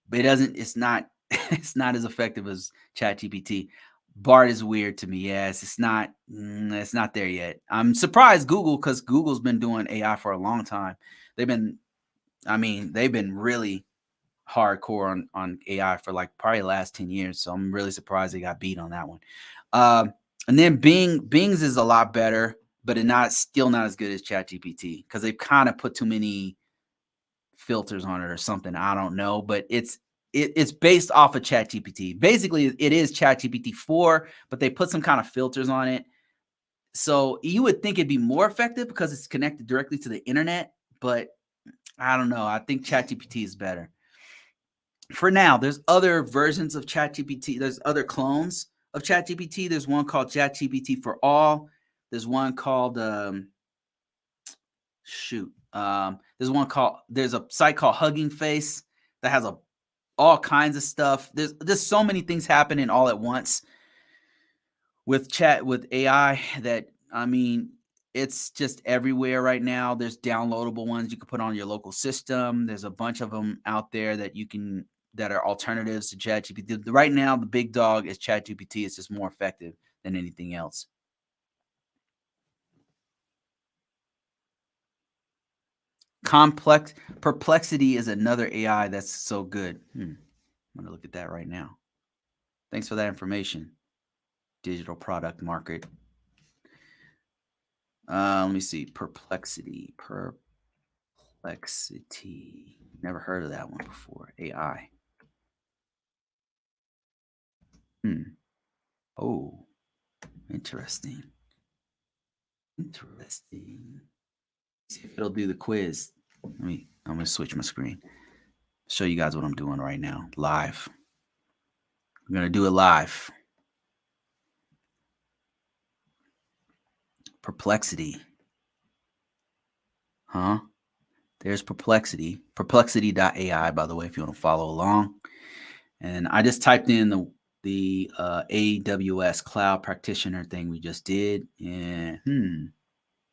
But it's not it's not as effective as ChatGPT. Bard is weird to me. Yes, it's not there yet. I'm surprised because Google's been doing AI for a long time. They've been really hardcore on AI for like probably the last 10 years. So I'm really surprised they got beat on that one. And then Bing's is a lot better, but still not as good as ChatGPT because they've kind of put too many filters on it or something. I don't know, but it's based off of ChatGPT. Basically, it is ChatGPT 4, but they put some kind of filters on it. So you would think it'd be more effective because it's connected directly to the internet, but I don't know. I think ChatGPT is better. For now, there's other versions of ChatGPT. There's other clones of ChatGPT. There's one called ChatGPT for All. There's one called there's a site called Hugging Face that has all kinds of stuff. There's so many things happening all at once with AI that it's just everywhere right now. There's downloadable ones you can put on your local system. There's a bunch of them out there that are alternatives to ChatGPT. Right now, the big dog is ChatGPT. It's just more effective than anything else. Perplexity is another AI that's so good. I'm going to look at that right now. Thanks for that information. Digital product market. Let me see. Perplexity. Never heard of that one before. AI. Oh, interesting. Interesting. See if it'll do the quiz. I'm gonna switch my screen. Show you guys what I'm doing right now, live. I'm gonna do it live. Perplexity. Huh? There's Perplexity. Perplexity.ai, by the way, if you want to follow along. And I just typed in the AWS cloud practitioner thing we just did. And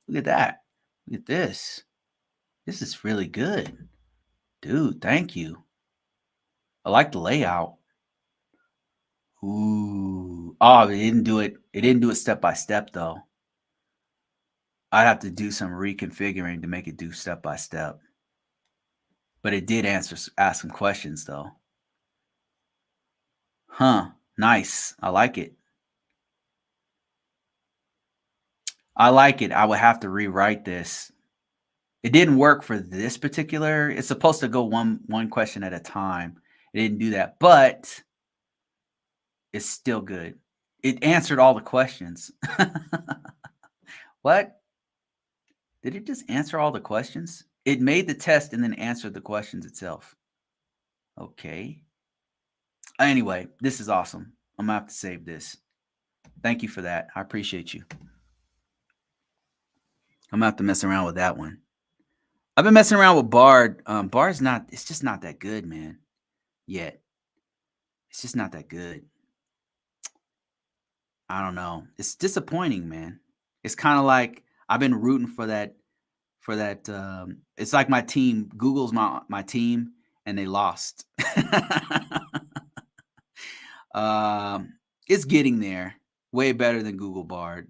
look at that. Look at this. This is really good. Dude, thank you. I like the layout. Ooh. Oh, it didn't do it. It didn't do it step by step though. I'd have to do some reconfiguring to make it do step by step. But it did ask some questions though. Huh. Nice. I like it. I like it. I would have to rewrite this. It didn't work for this particular. It's supposed to go one question at a time. It didn't do that, but it's still good. It answered all the questions. What? Did it just answer all the questions? It made the test and then answered the questions itself. Okay. Anyway, this is awesome. I'm gonna have to save this. Thank you for that. I appreciate you. I'm gonna have to mess around with that one. I've been messing around with Bard. Bard's not. It's just not that good, man. Yet, it's just not that good. I don't know. It's disappointing, man. It's kind of like I've been rooting for that. It's like my team. Google's my team, and they lost. It's getting there. Way better than Google Bard.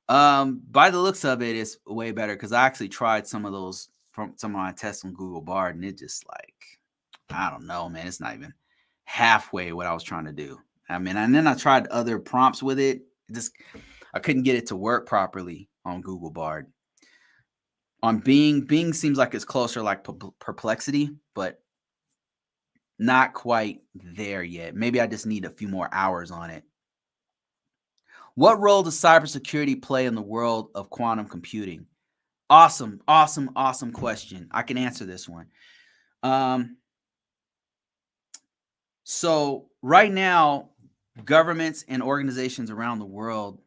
By the looks of it, it's way better because I actually tried some of those from some of my tests on Google Bard, and it just like I don't know, man. It's not even halfway what I was trying to do. I mean, and then I tried other prompts with it. I couldn't get it to work properly on Google Bard. On Bing seems like it's closer like Perplexity, but not quite there yet. Maybe I just need a few more hours on it. What role does cybersecurity play in the world of quantum computing? Awesome question. I can answer this one. So right now, governments and organizations around the world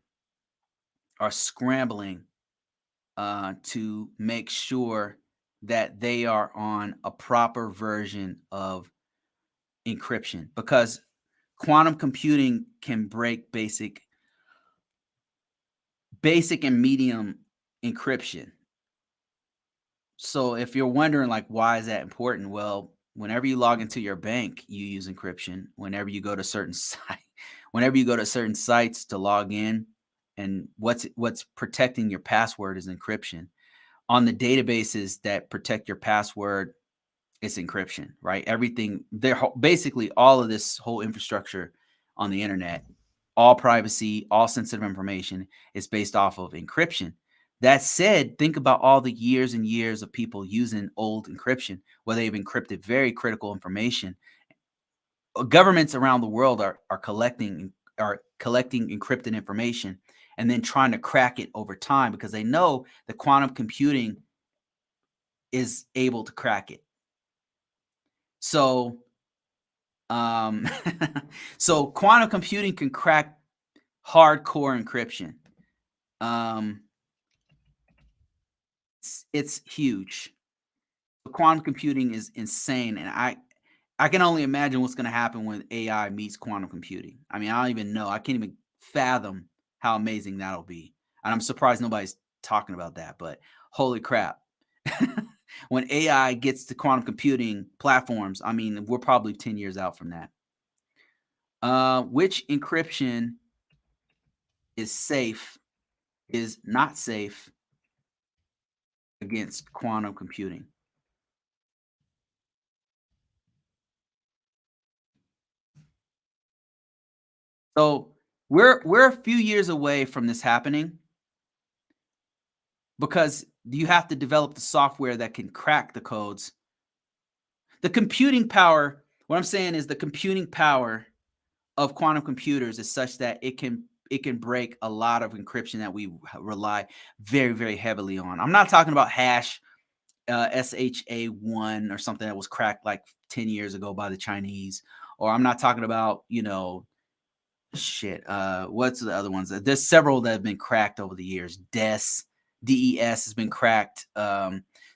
are scrambling to make sure that they are on a proper version of encryption because quantum computing can break basic and medium encryption. So if you're wondering like why is that important? Well, whenever you log into your bank, you use encryption. Whenever you go to certain sites to log in, and what's protecting your password is encryption. On the databases that protect your password, it's encryption, right? Everything basically all of this whole infrastructure on the internet, all privacy, all sensitive information is based off of encryption. That said, think about all the years and years of people using old encryption where they've encrypted very critical information. Governments around the world are collecting encrypted information and then trying to crack it over time because they know that quantum computing is able to crack it. So so quantum computing can crack hardcore encryption. It's huge. Quantum computing is insane, and I can only imagine what's going to happen when AI meets quantum computing. I mean, I don't even know. I can't even fathom how amazing that'll be. And I'm surprised nobody's talking about that, but holy crap. When AI gets to quantum computing platforms, I mean, we're probably 10 years out from that. Which encryption is not safe against quantum computing? So we're a few years away from this happening because you have to develop the software that can crack the codes. The computing power, what I'm saying is the computing power of quantum computers is such that it can break a lot of encryption that we rely very, very heavily on. I'm not talking about hash, SHA-1 or something that was cracked like 10 years ago by the Chinese, or I'm not talking about, what's the other ones? There's several that have been cracked over the years. DES has been cracked.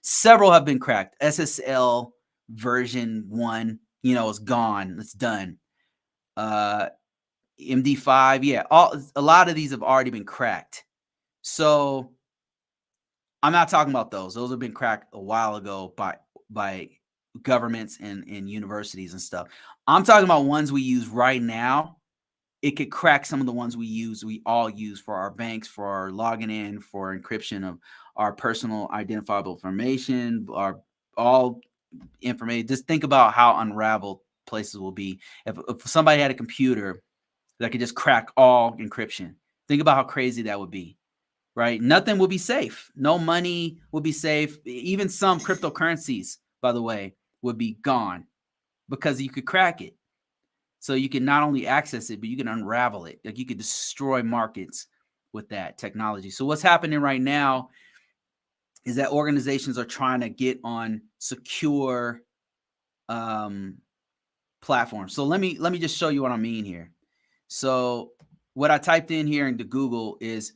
Several have been cracked. SSL version 1, is gone. It's done. MD5, yeah, a lot of these have already been cracked. So I'm not talking about those. Those have been cracked a while ago by governments and universities and stuff. I'm talking about ones we use right now. It could crack some of the ones we all use for our banks, for our logging in, for encryption of our personal identifiable information, our all information. Just think about how unraveled places will be if somebody had a computer that could just crack all encryption. Think about how crazy that would be, right? Nothing will be safe. No money will be safe. Even some cryptocurrencies, by the way, would be gone because you could crack it. So you can not only access it, but you can unravel it. Like you could destroy markets with that technology. So what's happening right now is that organizations are trying to get on secure platforms. So let me just show you what I mean here. So what I typed in here into Google is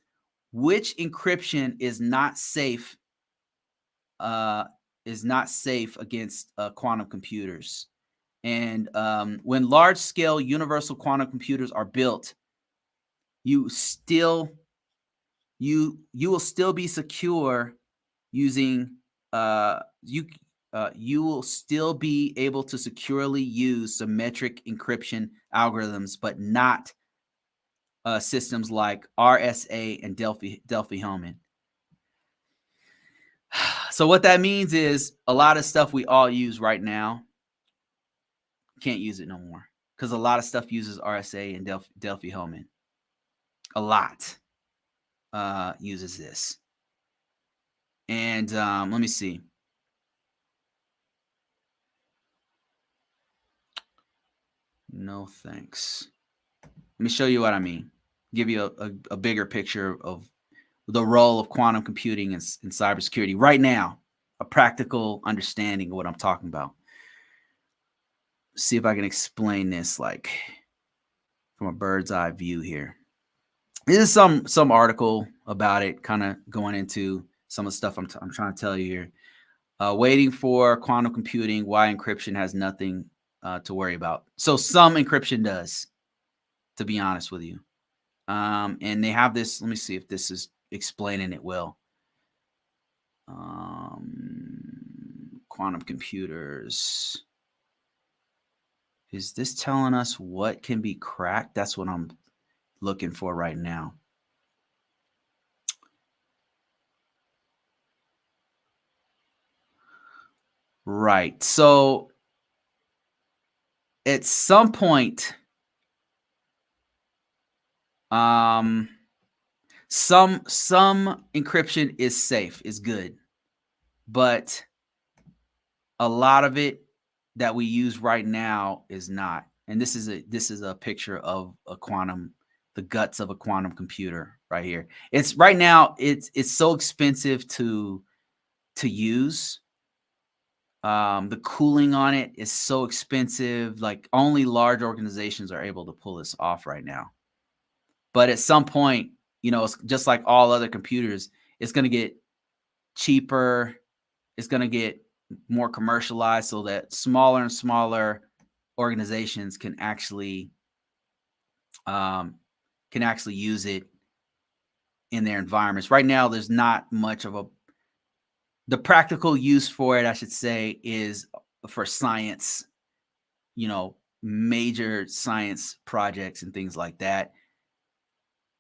which encryption is not safe against quantum computers. And when large-scale universal quantum computers are built, you will still be secure using you will still be able to securely use symmetric encryption algorithms, but not systems like RSA and Delphi-Hellman. So what that means is a lot of stuff we all use right now can't use it no more because a lot of stuff uses RSA and Delphi-Hellman. A lot uses this. And let me see. No thanks. Let me show you what I mean. Give you a bigger picture of the role of quantum computing in cybersecurity right now. A practical understanding of what I'm talking about. See if I can explain this like from a bird's eye view here. This is some article about it, kind of going into some of the stuff I'm trying to tell you here. Waiting for quantum computing, why encryption has nothing to worry about. So some encryption does, to be honest with you. And they have this. Let me see if this is explaining it well. Quantum computers. Is this telling us what can be cracked? That's what I'm looking for right now. Right. So at some point, some encryption is safe, is good, but a lot of it that we use right now is not. And this is a picture of the guts of a quantum computer right here. It's right now it's so expensive to use. The cooling on it is so expensive. Like only large organizations are able to pull this off right now. But at some point, it's just like all other computers, it's going to get cheaper. It's going to get more commercialized so that smaller and smaller organizations can actually use it in their environments. Right now, there's not much of the practical use for it, I should say, is for science, major science projects and things like that,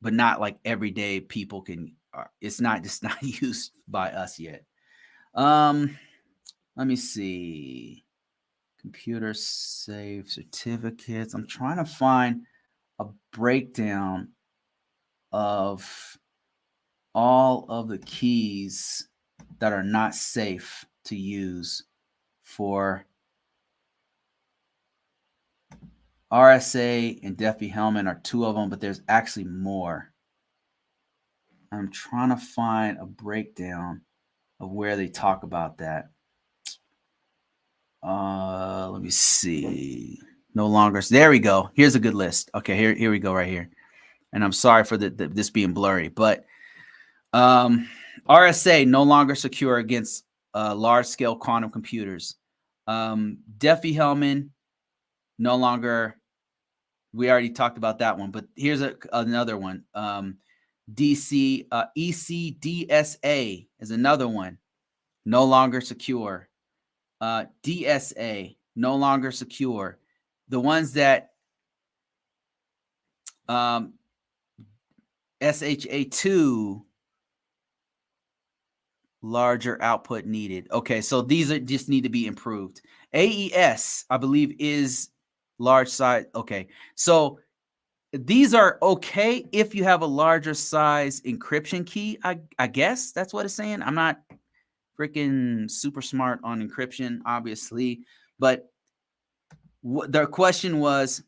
but not like everyday people can. It's not used by us yet. Let me see. Computer safe certificates. I'm trying to find a breakdown of all of the keys that are not safe to use for RSA and Diffie-Hellman are two of them, but there's actually more. I'm trying to find a breakdown of where they talk about that. Let me see. No longer. There we go. Here's a good list. Okay, here we go right here. And I'm sorry for this being blurry, but RSA no longer secure against large-scale quantum computers. Diffie-Hellman no longer. We already talked about that one, but here's another one. ECDSA is another one. No longer secure. DSA no longer secure. The ones that SHA2 larger output needed. Okay, so these are just need to be improved. AES, I believe, is large size. Okay, so these are okay if you have a larger size encryption key. I guess that's what it's saying. I'm not freaking super smart on encryption, obviously, but their question was,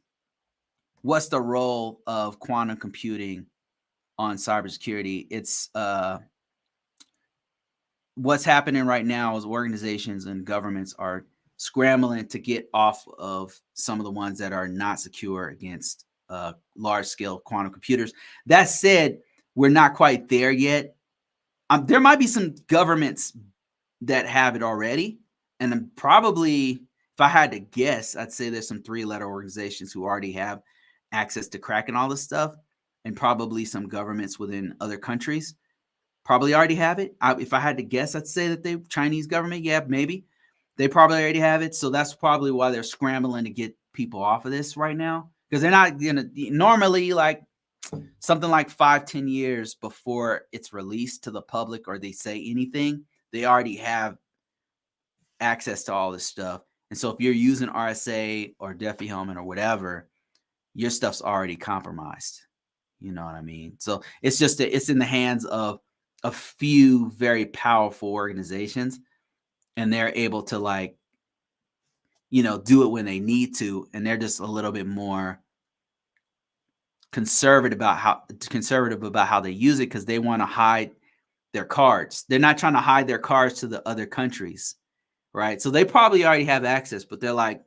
what's the role of quantum computing on cybersecurity? It's what's happening right now is organizations and governments are scrambling to get off of some of the ones that are not secure against large-scale quantum computers. That said, we're not quite there yet. There might be some governments that have it already, and probably, if I had to guess, I'd say there's some three-letter organizations who already have access to cracking all this stuff, and probably some governments within other countries probably already have it. If I had to guess, I'd say that the Chinese government, yeah, maybe. They probably already have it. So that's probably why they're scrambling to get people off of this right now. Because they're not going to, normally like something like 5-10 years before it's released to the public or they say anything, they already have access to all this stuff. And so if you're using RSA or Diffie-Hellman or whatever, your stuff's already compromised. You know what I mean? So it's just, it's in the hands of a few very powerful organizations, and they're able to like, do it when they need to. And they're just a little bit more conservative about how they use it, because they want to hide their cards. They're not trying to hide their cards to the other countries, right? So they probably already have access, but they're like,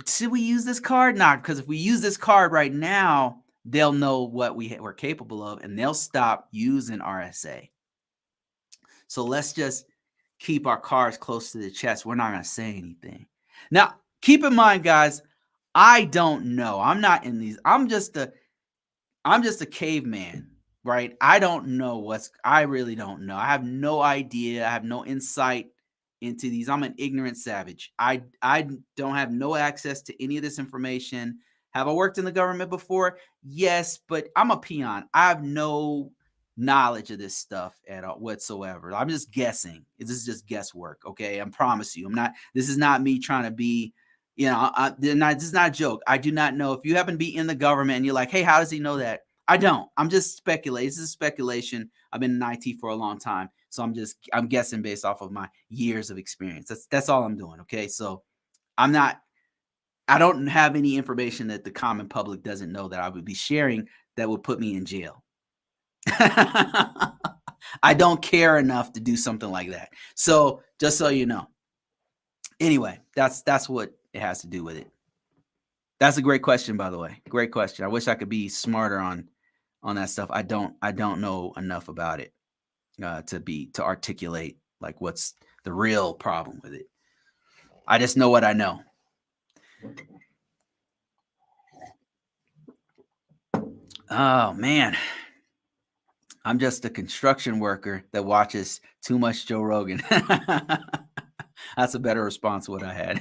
should we use this card? Not, because if we use this card right now, they'll know what we're capable of, and they'll stop using RSA. So let's just keep our cards close to the chest. We're not going to say anything. Now, keep in mind, guys, I don't know. I'm not in these. I'm just a caveman, right? I don't know I really don't know. I have no idea. I have no insight into these. I'm an ignorant savage. I don't have no access to any of this information. Have I worked in the government before? Yes, but I'm a peon. I have no knowledge of this stuff at all whatsoever. I'm just guessing. This is just guesswork. Okay, I promise you. This is not me trying to be. This is not a joke. I do not know. If you happen to be in the government and you're like, hey, how does he know that? I don't. I'm just speculating. This is speculation. I've been in IT for a long time, so I'm guessing based off of my years of experience. That's all I'm doing. Okay, so I don't have any information that the common public doesn't know that I would be sharing that would put me in jail. I don't care enough to do something like that. So just so you know. Anyway, that's what it has to do with it. That's a great question, by the way. Great question. I wish I could be smarter on that stuff. I don't know enough about it to articulate like what's the real problem with it. I just know what I know. Oh man. I'm just a construction worker that watches too much Joe Rogan. That's a better response to what I had.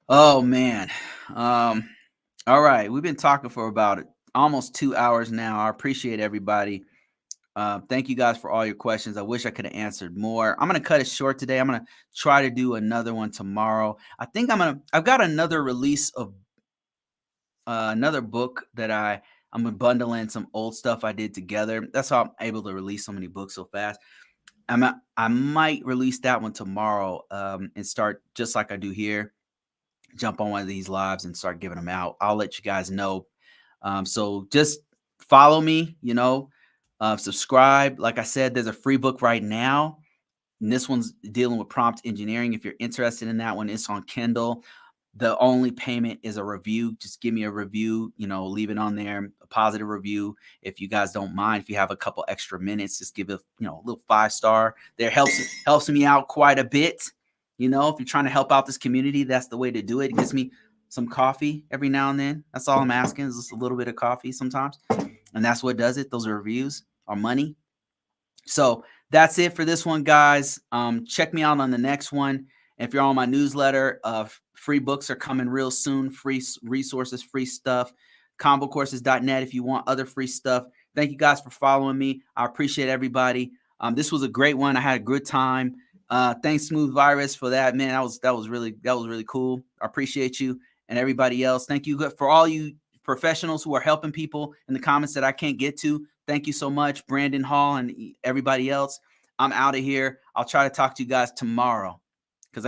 Oh man. All right. We've been talking for about almost 2 hours now. I appreciate everybody. Thank you guys for all your questions. I wish I could have answered more. I'm going to cut it short today. I'm going to try to do another one tomorrow. I think I've got another release of another book that I'm bundling some old stuff I did together. That's how I'm able to release so many books so fast. I might release that one tomorrow and start just like I do here. Jump on one of these lives and start giving them out. I'll let you guys know. So just follow me, subscribe. Like I said, there's a free book right now. And this one's dealing with prompt engineering. If you're interested in that one, it's on Kindle. The only payment is a review. Just give me a review, leave it on there, a positive review. If you guys don't mind, if you have a couple extra minutes, just give it, a little 5-star there. Helps me out quite a bit. If you're trying to help out this community, that's the way to do it. It gives me some coffee every now and then. That's all I'm asking, is just a little bit of coffee sometimes. And that's what does it. Those are reviews, are money. So that's it for this one, guys. Check me out on the next one. If you're on my newsletter, free books are coming real soon. Free resources, free stuff. Convocourses.net if you want other free stuff. Thank you guys for following me. I appreciate everybody. This was a great one. I had a good time. Thanks, Smooth Virus, for that, man. That was really cool. I appreciate you and everybody else. Thank you for all you professionals who are helping people in the comments that I can't get to. Thank you so much, Brandon Hall and everybody else. I'm out of here. I'll try to talk to you guys tomorrow.